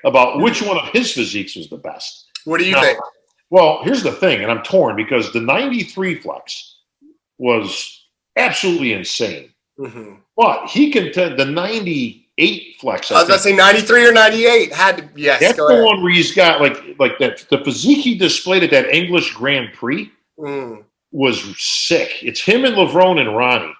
about which one of his physiques was the best. What do you think? Well, here's the thing, and I'm torn because the 93 Flex was absolutely insane. But he contended the 98 98 flex. I was going to say 93 or 98. Had to, yes. That's go the ahead. one where he's got like that. The physique he displayed at that English Grand Prix was sick. It's him and Levrone and Ronnie.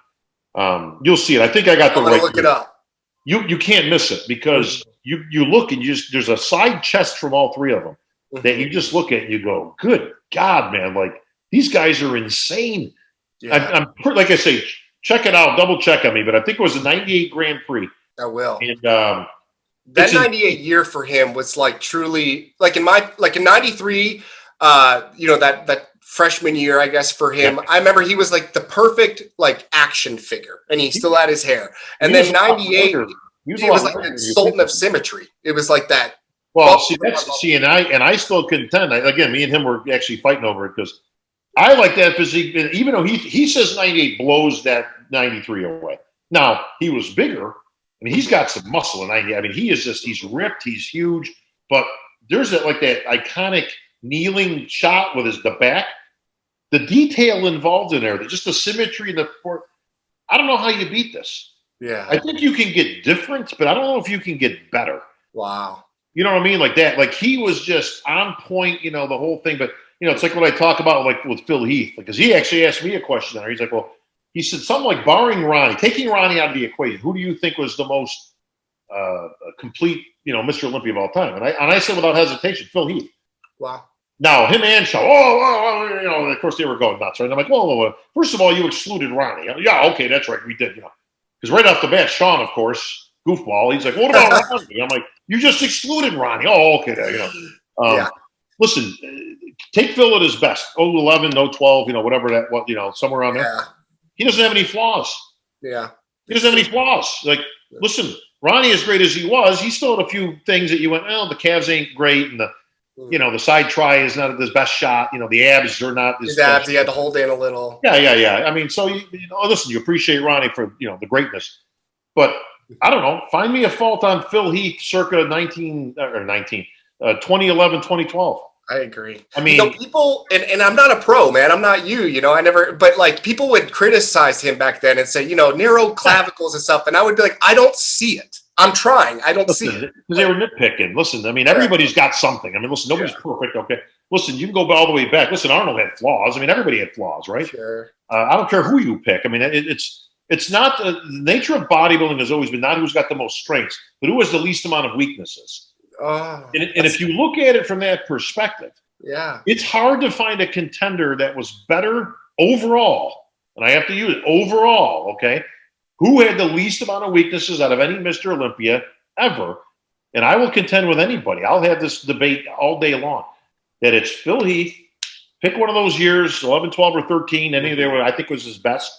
You'll see it. I think I got the I'm right. going to look it up. You can't miss it because you look and there's a side chest from all three of them that you just look at and you go, good God, man! Like these guys are insane. Yeah. I'm like I say, check it out, double check on me, but I think it was a 98 Grand Prix. I will. And that 98 year for him was like truly like in 93, you know, that freshman year, I guess, for him. I remember he was like the perfect like action figure and he still had his hair. And then 98, he was like the Sultan of Symmetry. It was like that. Well, and I still contend. Again, me and him were actually fighting over it because I like that physique, even though he says 98 blows that 93 away. Now, he was bigger. I mean, he's got some muscle in 90. I mean, he's ripped, he's huge, but there's that iconic kneeling shot with the back. The detail involved in there, just the symmetry in the port. I don't know how you beat this. Yeah. I think you can get different, but I don't know if you can get better. Wow. You know what I mean? Like that. Like he was just on point, you know, the whole thing. But, you know, it's like what I talk about like with Phil Heath, because he actually asked me a question there. He's like, well, he said something like barring Ronnie, taking Ronnie out of the equation, who do you think was the most complete, you know, Mr. Olympia of all time? And I said without hesitation, Phil Heath. Wow. Now, him and Shaw, you know, and of course they were going nuts, right? And I'm like, well, first of all, you excluded Ronnie. Yeah, okay, that's right, we did, you know. Because right off the bat, Sean, of course, goofball, he's like, what about Ronnie? I'm like, you just excluded Ronnie. Oh, okay, you know. Yeah. Listen, take Phil at his best. 0-11, 0-12, you know, whatever that was, you know, somewhere around there. He doesn't have any flaws. Yeah. He doesn't have any flaws. Like, listen, Ronnie, as great as he was, he still had a few things that you went, well, the calves ain't great, and you know, the side try is not his best shot. You know, the abs are not his abs. He had to hold in a little. Yeah. I mean, so you know, listen, you appreciate Ronnie for, you know, the greatness, but I don't know. Find me a fault on Phil Heath circa 2011, 2012. I agree. I mean, you know, people, and I'm not a pro, man. I'm not you know, but like people would criticize him back then and say, you know, narrow clavicles and stuff. And I would be like, I don't see it. I'm trying. I don't see it. Because they were nitpicking. Listen, I mean, everybody's got something. I mean, listen, nobody's perfect. Okay. Listen, you can go all the way back. Listen, Arnold had flaws. I mean, everybody had flaws, right? Sure. I don't care who you pick. I mean, it's not the nature of bodybuilding has always been not who's got the most strengths, but who has the least amount of weaknesses. And if you look at it from that perspective, it's hard to find a contender that was better overall. And I have to use it overall. Okay. Who had the least amount of weaknesses out of any Mr. Olympia ever? And I will contend with anybody. I'll have this debate all day long that it's Phil Heath. Pick one of those years, 11, 12, or 13. Any of there, I think was his best.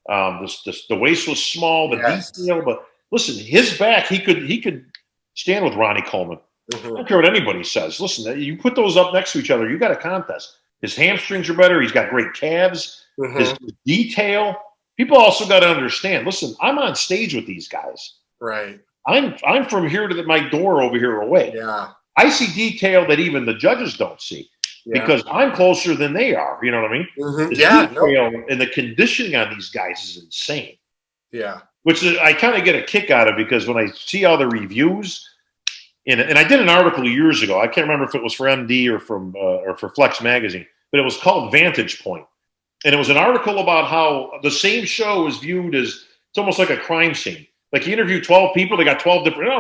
The waist was small, the detail. But listen, his back, he could stand with Ronnie Coleman. I don't care what anybody says. Listen, you put those up next to each other, you got a contest. His hamstrings are better. He's got great calves. His detail. People also got to understand. Listen, I'm on stage with these guys. Right. I'm from here to my door over here away. Yeah. I see detail that even the judges don't see because I'm closer than they are. You know what I mean? The detail and the conditioning on these guys is insane. Yeah. Which I kind of get a kick out of because when I see all the reviews, and I did an article years ago. I can't remember if it was for MD or for Flex Magazine, but it was called Vantage Point. And it was an article about how the same show is viewed as it's almost like a crime scene. Like you interview 12 people, they got 12 different.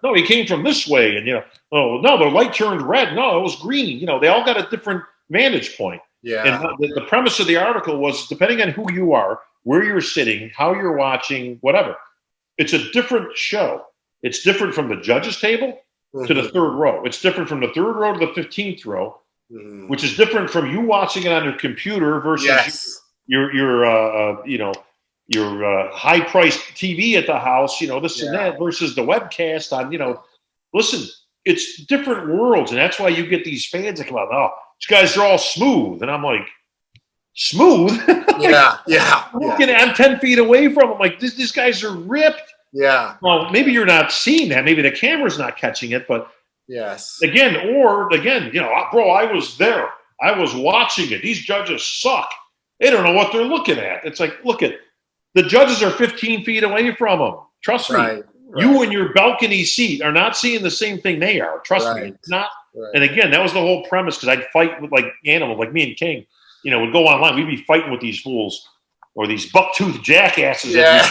No, he came from this way, and you know, oh no, the light turned red. No, it was green. You know, they all got a different vantage point. Yeah. And the premise of the article was depending on who you are, where you're sitting, how you're watching, whatever. It's a different show. It's different from the judges' table to the third row. It's different from the third row to the 15th row. Which is different from you watching it on your computer versus your high-priced TV at the house, you know, this and that versus the webcast on, you know, listen, it's different worlds. And that's why you get these fans that come out, oh, these guys are all smooth. And I'm like, smooth? I'm 10 feet away from them. Like, these guys are ripped. Yeah. Well, maybe you're not seeing that. Maybe the camera's not catching it, but Again, you know, bro, I was there. I was watching it. These judges suck. They don't know what they're looking at. It's like, look at the judges are 15 feet away from them. Trust me. You and your balcony seat are not seeing the same thing they are. Trust me, it's not. And again, that was the whole premise, because I'd fight with like animals, like me and King, would go online. We'd be fighting with these fools or these buck-toothed jackasses. Yeah.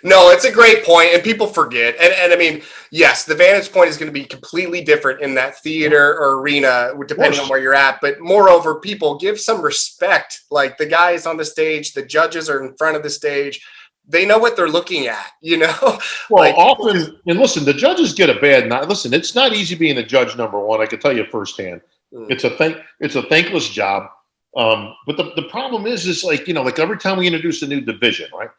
No, it's a great point, and people forget. And I mean, yes, the vantage point is going to be completely different in that theater or arena, depending on where you're at. But moreover, people give some respect. Like the guys on the stage, the judges are in front of the stage. They know what they're looking at, Well, like, often, and listen, the judges get a bad night. Listen, it's not easy being a judge, number one. I can tell you firsthand. It's a thankless job. But the problem is like, like every time we introduce a new division, right?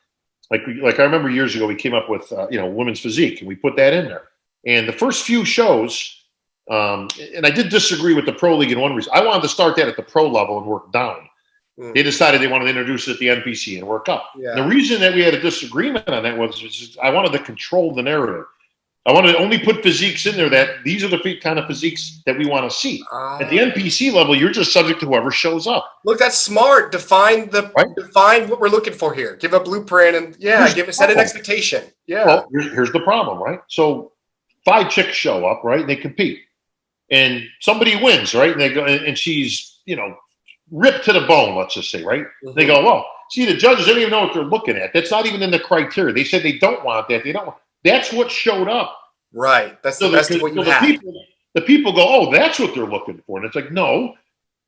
Like I remember years ago, we came up with, women's physique, and we put that in there. And the first few shows, and I did disagree with the pro league in one reason. I wanted to start that at the pro level and work down. They decided they wanted to introduce it at the NPC and work up. Yeah. The reason that we had a disagreement on that was I wanted to control the narrative. I wanted to only put physiques in there that these are the kind of physiques that we want to see. At the NPC level, you're just subject to whoever shows up. Look, that's smart. Define what we're looking for here. Give a blueprint and set an expectation. Yeah. Well, here's the problem, right? So 5 chicks show up, right? And they compete, and somebody wins, right? And they go, and she's ripped to the bone, let's just say, right? They go, well, see, the judges don't even know what they're looking at. That's not even in the criteria. They said they don't want that. They don't want. That's what showed up. Right. That's the best of what you have. The people go, oh, that's what they're looking for. And it's like, no,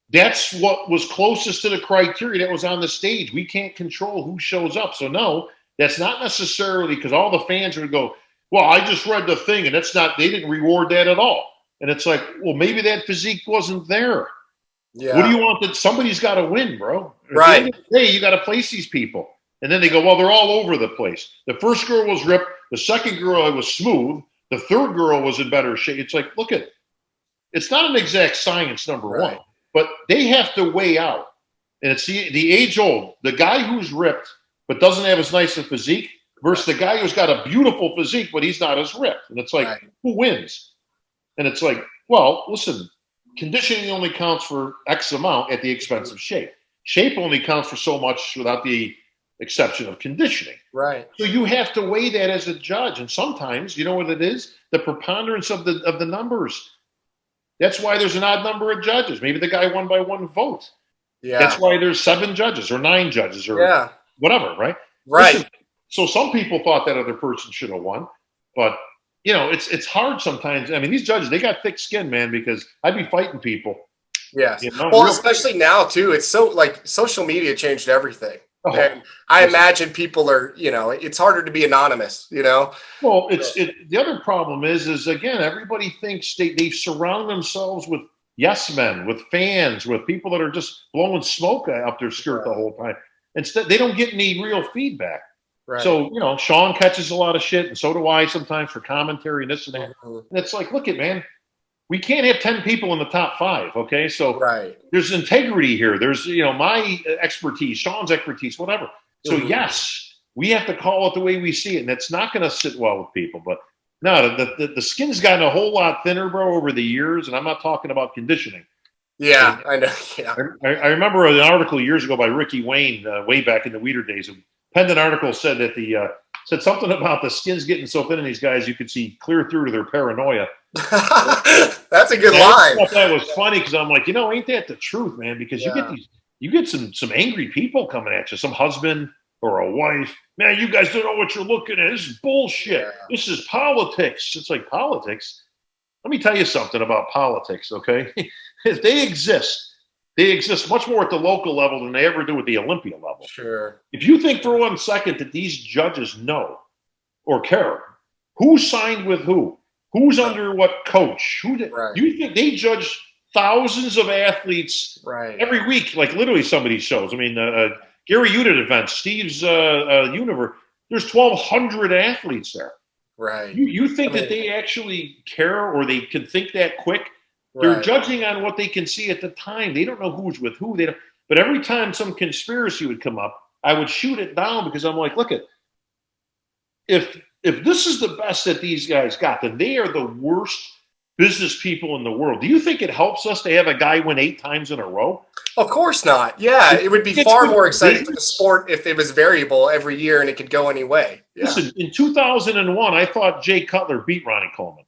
that's what was closest to the criteria that was on the stage. We can't control who shows up. So no, that's not necessarily, because all the fans would go, well, I just read the thing, and they didn't reward that at all. And it's like, well, maybe that physique wasn't there. Yeah. What do you want? Somebody's got to win, bro. Right. At the end of the day, you got to place these people. And then they go, well, they're all over the place. The first girl was ripped. The second girl was smooth. The third girl was in better shape. It's like, look at, it's not an exact science, number one, but they have to weigh out. And it's the age old, the guy who's ripped but doesn't have as nice a physique versus the guy who's got a beautiful physique, but he's not as ripped. And it's like, who wins? And it's like, well, listen, conditioning only counts for X amount at the expense of shape. Shape only counts for so much without the exception of conditioning. Right. So you have to weigh that as a judge. And sometimes, you know what it is? The preponderance of the numbers. That's why there's an odd number of judges. Maybe the guy won by 1 vote. Yeah. That's why there's 7 judges or 9 judges or whatever, right? Right. Listen, so some people thought that other person should have won. But, it's hard sometimes. I mean, these judges, they got thick skin, man, because I'd be fighting people. Yes. Well, especially now, too. It's so, like, social media changed everything. Oh, and I imagine people are, it's harder to be anonymous, Well, the other problem is again, everybody thinks they surround themselves with yes men, with fans, with people that are just blowing smoke up their skirt the whole time. Instead, they don't get any real feedback. Right. So, Sean catches a lot of shit, and so do I sometimes for commentary and this and that. And it's like, look man, we can't have 10 people in the top 5, okay? So there's integrity here. There's, my expertise, Sean's expertise, whatever. So yes, we have to call it the way we see it, and it's not going to sit well with people. But no, the skin's gotten a whole lot thinner, bro, over the years, and I'm not talking about conditioning. Yeah, I know. Yeah. I remember an article years ago by Ricky Wayne, way back in the Weider days. Penned an article said that said something about the skin's getting so thin in these guys you could see clear through to their paranoia. That's a good line. I thought that was funny because I'm like, ain't that the truth, man? Because you get some angry people coming at you, some husband or a wife. Man, you guys don't know what you're looking at. This is bullshit. Yeah. This is politics. It's like politics. Let me tell you something about politics, okay? If they exist much more at the local level than they ever do at the Olympia level. Sure. If you think for 1 second that these judges know or care who signed with who, who's under what coach, you think they judge thousands of athletes every week, like literally some of these shows. I mean, Gary Udit events, Steve's Universe, there's 1,200 athletes there. Right. You think that they actually care or they can think that quick? They're judging on what they can see at the time. They don't know who's with who. They don't. But every time some conspiracy would come up, I would shoot it down because I'm like, look if this is the best that these guys got, then they are the worst business people in the world. Do you think it helps us to have a guy win 8 times in a row? Of course not. Yeah, it would be far more exciting for the sport if it was variable every year and it could go any way. Yeah. Listen, in 2001, I thought Jay Cutler beat Ronnie Coleman.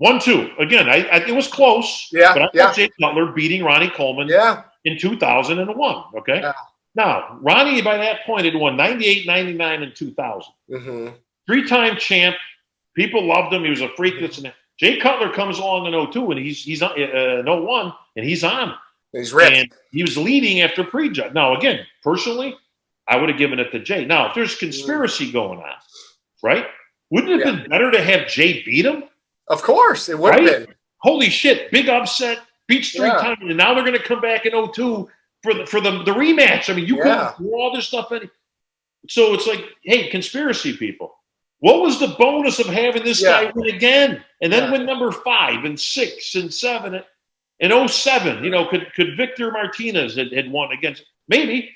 1-2. Again, it was close. Yeah, but I thought Jay Cutler beating Ronnie Coleman in 2001. Okay. Yeah. Now, Ronnie by that point had won 98, 99, and 2000. 3-time champ. People loved him. He was a freak. Jay Cutler comes along in 02 and he's on 01 and he's on. He's ripped. And he was leading after prejudge. Now, again, personally, I would have given it to Jay. Now, if there's conspiracy going on, right? Wouldn't it have been better to have Jay beat him? Of course, it would have been. Holy shit, big upset, beats 3 times, and now they're going to come back in 02 for the rematch. I mean, you couldn't do all this stuff. So it's like, hey, conspiracy people. What was the bonus of having this guy win again? And then win number 5 and 6 and 7 and 07? You know, could Victor Martinez had won against? Maybe.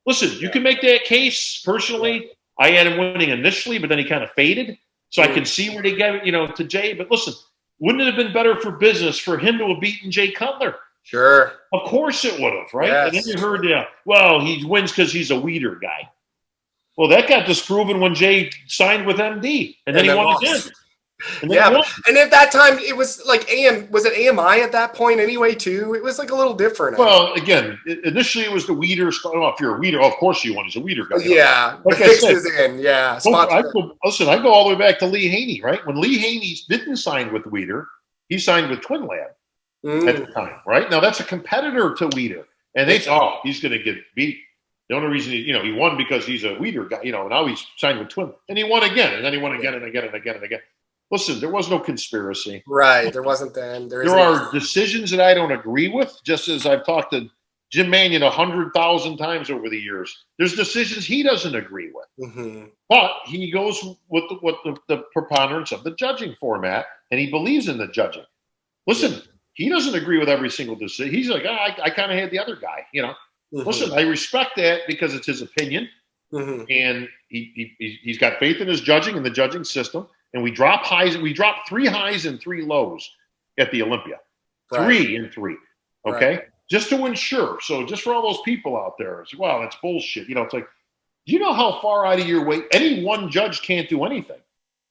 Listen, you can make that case. Personally, I had him winning initially, but then he kind of faded. So I can see where they gave it, to Jay. But listen, wouldn't it have been better for business for him to have beaten Jay Cutler? Sure. Of course it would have, right? Yes. And then you heard, well, he wins because he's a Weider guy. Well, that got disproven when Jay signed with MD, and then he won again. And and at that time, it was like was it AMI at that point anyway, too? It was like a little different. Well, again, initially it was the Weider. If you're a Weider, of course you won. He's a Weider guy. Yeah. Like I said, I go all the way back to Lee Haney, right? When Lee Haney didn't sign with Weider, he signed with Twin Lab at the time, right? Now, that's a competitor to Weider. And they thought, he's going to get beat. The only reason he won because he's a Weider guy, now he's signed with Twin. And he won again, and then he won again and again and again and again. Listen, there was no conspiracy. Right. There wasn't then. There are decisions that I don't agree with, just as I've talked to Jim Mannion 100,000 times over the years. There's decisions he doesn't agree with. But he goes with the preponderance of the judging format, and he believes in the judging. Listen, he doesn't agree with every single decision. He's like, I kind of had the other guy, Listen, I respect that because it's his opinion, and he's got faith in his judging and the judging system. And we drop highs. We drop 3 highs and 3 lows at the Olympia. 3 and 3. Okay, just to ensure. So just for all those people out there, it's wow, that's bullshit. It's like, do you know how far out of your way any one judge can't do anything?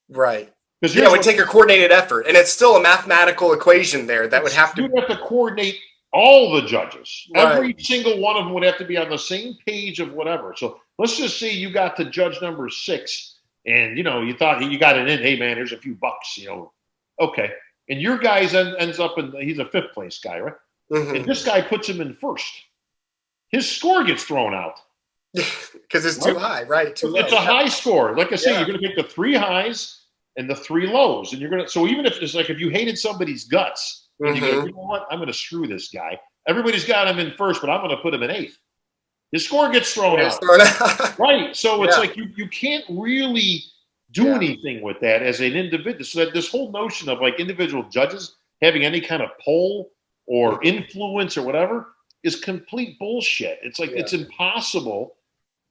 Right. Because it would take a coordinated effort, and it's still a mathematical equation there that would have to. You have to coordinate all the judges. Every single one of them would have to be on the same page of whatever. So let's just say you got to judge number 6. And, you thought you got it in, hey, man, here's a few bucks, Okay. And your guy ends up he's a 5th place guy, right? And this guy puts him in 1st. His score gets thrown out. Because it's too high, right? It's a high score. Like I say, you're going to pick the 3 highs and the 3 lows. And you're going to, so even if it's like, if you hated somebody's guts, and you go, you know what, I'm going to screw this guy. Everybody's got him in 1st, but I'm going to put him in 8th. His score gets thrown out. Right. So it's like you can't really do anything with that as an individual. So that this whole notion of like individual judges having any kind of pull or influence or whatever is complete bullshit. It's like it's impossible.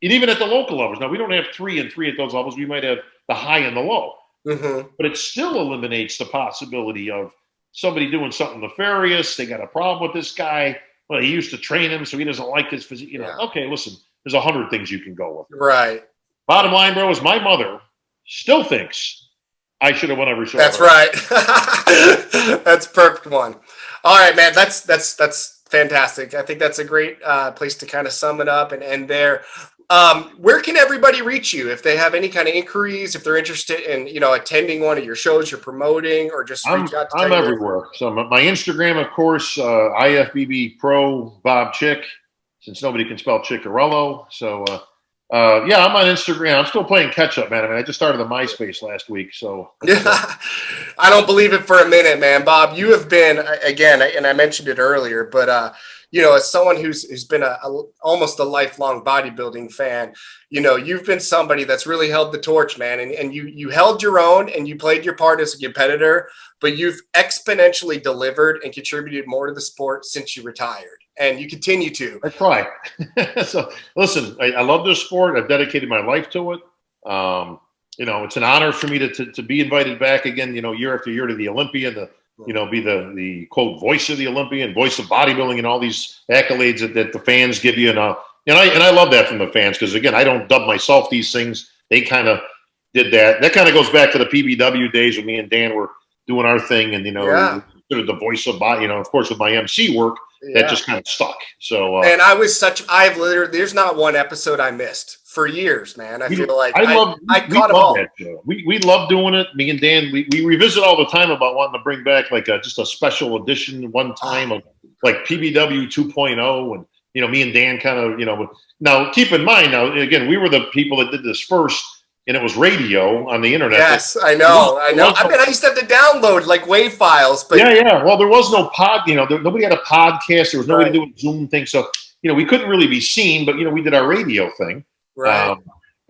And even at the local levels. Now, we don't have 3 and 3 at those levels. We might have the high and the low. But it still eliminates the possibility of somebody doing something nefarious. They got a problem with this guy. Well, he used to train him, so he doesn't like his physique. Okay, listen, there's 100 things you can go with. Right. Bottom line, bro, is my mother still thinks I should have won every show. That's right. That's perfect one. All right, man. That's fantastic. I think that's a great place to kind of sum it up and end there. Where can everybody reach you if they have any kind of inquiries, if they're interested in, attending one of your shows you're promoting, or just reach out to I'm everywhere. So my Instagram, of course, IFBB Pro Bob Chick, since nobody can spell Cicherillo. So, I'm on Instagram. I'm still playing catch up, man. I mean, I just started the MySpace last week. So I don't believe it for a minute, man. Bob, you have been, again, and I mentioned it earlier, but, as someone who's been almost a lifelong bodybuilding fan, you've been somebody that's really held the torch, man. And you held your own and you played your part as a competitor, but you've exponentially delivered and contributed more to the sport since you retired. And you continue to. I try. So listen, I love this sport. I've dedicated my life to it. you know, it's an honor for me to be invited back again, you know, year after year to the Olympia, you know, be the quote voice of the Olympia and voice of bodybuilding and all these accolades that the fans give you. And I love that from the fans, because again, I don't dub myself these things. They kind of did that. That kind of goes back to the PBW days when me and Dan were doing our thing, and you know, sort of the voice of body. You know, of course, with my MC work, that just kind of stuck. So, and I've literally, there's not one episode I missed for years, man. I feel like I caught them all. That show. We love doing it. Me and Dan, we revisit all the time about wanting to bring back like just a special edition one time of like PBW 2.0, and you know, me and Dan kind of, you know. Now keep in mind, now again, we were the people that did this first. And it was radio on the internet. Yes, I know. I mean, I used to have to download like WAV files. But yeah. Well, there was no pod. You know, nobody had a podcast. There was nobody doing Zoom thing. So you know, we couldn't really be seen. But you know, we did our radio thing. Right.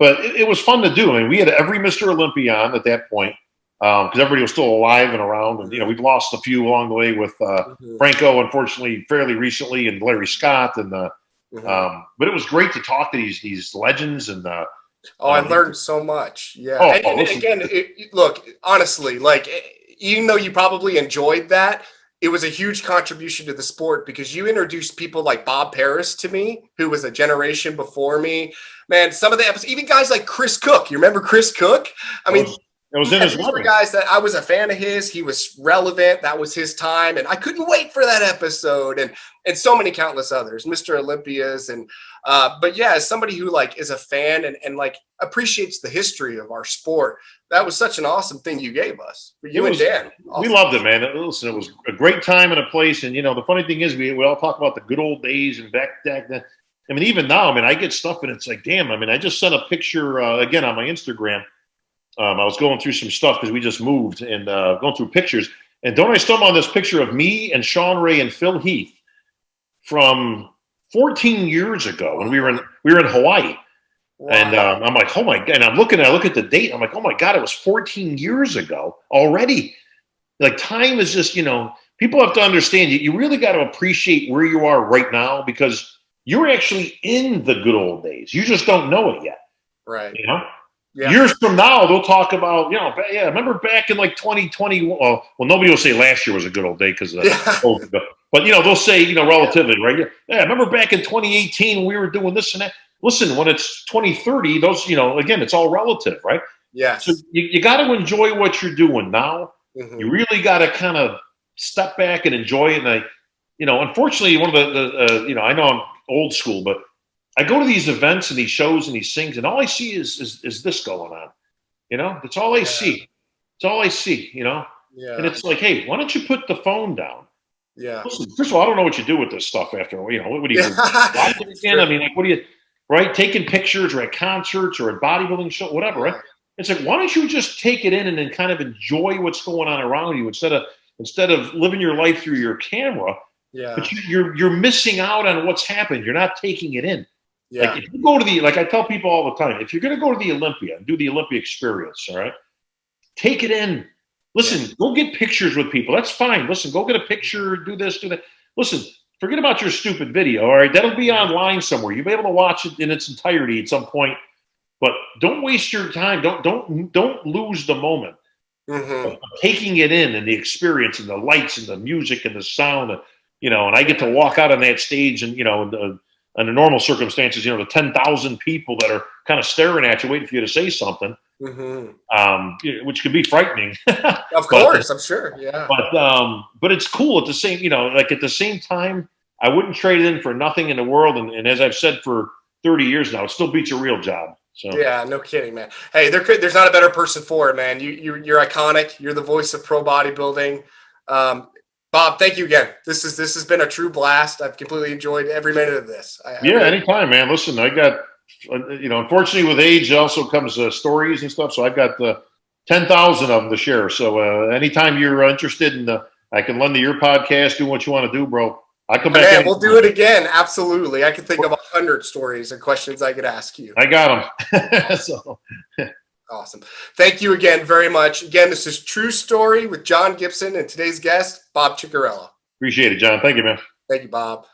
But it was fun to do. I mean, we had every Mr. Olympia on at that point, because everybody was still alive and around. And you know, we've lost a few along the way with Franco, unfortunately, fairly recently, and Larry Scott. And but it was great to talk to these legends and. I learned so much. Yeah. And again, look, honestly, like, even though you probably enjoyed that, it was a huge contribution to the sport, because you introduced people like Bob Paris to me, who was a generation before me. Man, some of the episodes, even guys like Chris Cook. You remember Chris Cook? I mean, it was in his were guys that I was a fan of his. He was relevant. That was his time. And I couldn't wait for that episode. And so many countless others, Mr. Olympias. And, but yeah, as somebody who like is a fan and like appreciates the history of our sport, that was such an awesome thing you gave us. For you and Dan. Awesome. We loved it, man. Listen, it was a great time and a place. And, you know, the funny thing is we all talk about the good old days and back then. I mean, even now, I mean, I get stuff and it's like, damn, I mean, I just sent a picture again on my Instagram. I was going through some stuff because we just moved and going through pictures. And don't I stumble on this picture of me and Sean Ray and Phil Heath from 14 years ago when we were in Hawaii. Wow. And I'm like, oh my God. And I look at the date. I'm like, oh my God, it was 14 years ago already. Like, time is just, you know, people have to understand you really got to appreciate where you are right now, because you're actually in the good old days. You just don't know it yet. Right. You know? Yeah. Years from now, they'll talk about, you know, yeah, remember back in like 2020, well, nobody will say last year was a good old day because of COVID, but, you know, they'll say, you know, relatively, right? Yeah, remember back in 2018, we were doing this and that. Listen, when it's 2030, those, you know, again, it's all relative, right? Yeah. So you got to enjoy what you're doing now. Mm-hmm. You really got to kind of step back and enjoy it. And you know, unfortunately, one of the you know, I know I'm old school, but I go to these events and these shows and these things, and all I see is this going on. You know, that's all I see. It's all I see, you know? Yeah. And it's like, hey, why don't you put the phone down? Yeah. Listen, first of all, I don't know what you do with this stuff after, you know, what do you do? Watch it again? I mean, like, what do you, right? Taking pictures or at concerts or at bodybuilding show, whatever, right? It's like, why don't you just take it in and then kind of enjoy what's going on around you instead of living your life through your camera? Yeah. But you're missing out on what's happened. You're not taking it in. Yeah. Like, if you go to like I tell people all the time, if you're going to go to the Olympia and do the Olympia experience, all right, take it in. Listen, go get pictures with people. That's fine. Listen, go get a picture, do this, do that. Listen, forget about your stupid video, all right? That'll be online somewhere. You'll be able to watch it in its entirety at some point. But don't waste your time. Don't lose the moment. Mm-hmm. Taking it in and the experience and the lights and the music and the sound, and, you know, and I get to walk out on that stage and, you know, under normal circumstances, you know, the 10,000 people that are kind of staring at you, waiting for you to say something, which can be frightening. Of course, I'm sure. Yeah. But it's cool at the same, you know, like at the same time, I wouldn't trade it in for nothing in the world. And as I've said for 30 years now, it still beats a real job. So yeah, no kidding, man. Hey, there's not a better person for it, man. You're iconic. You're the voice of pro bodybuilding. Bob, thank you again. This has been a true blast. I've completely enjoyed every minute of this. Anytime, man. Listen, I got, you know, unfortunately with age also comes stories and stuff. So I've got 10,000 of them to share. So anytime you're interested in, I can lend to your podcast, do what you want to do, bro. I come back. We'll do it again. Absolutely. I can think of 100 stories and questions I could ask you. I got them. So. Awesome. Thank you again very much. Again, this is True Story with John Gibson and today's guest, Bob Cicherillo. Appreciate it, John. Thank you, man. Thank you, Bob.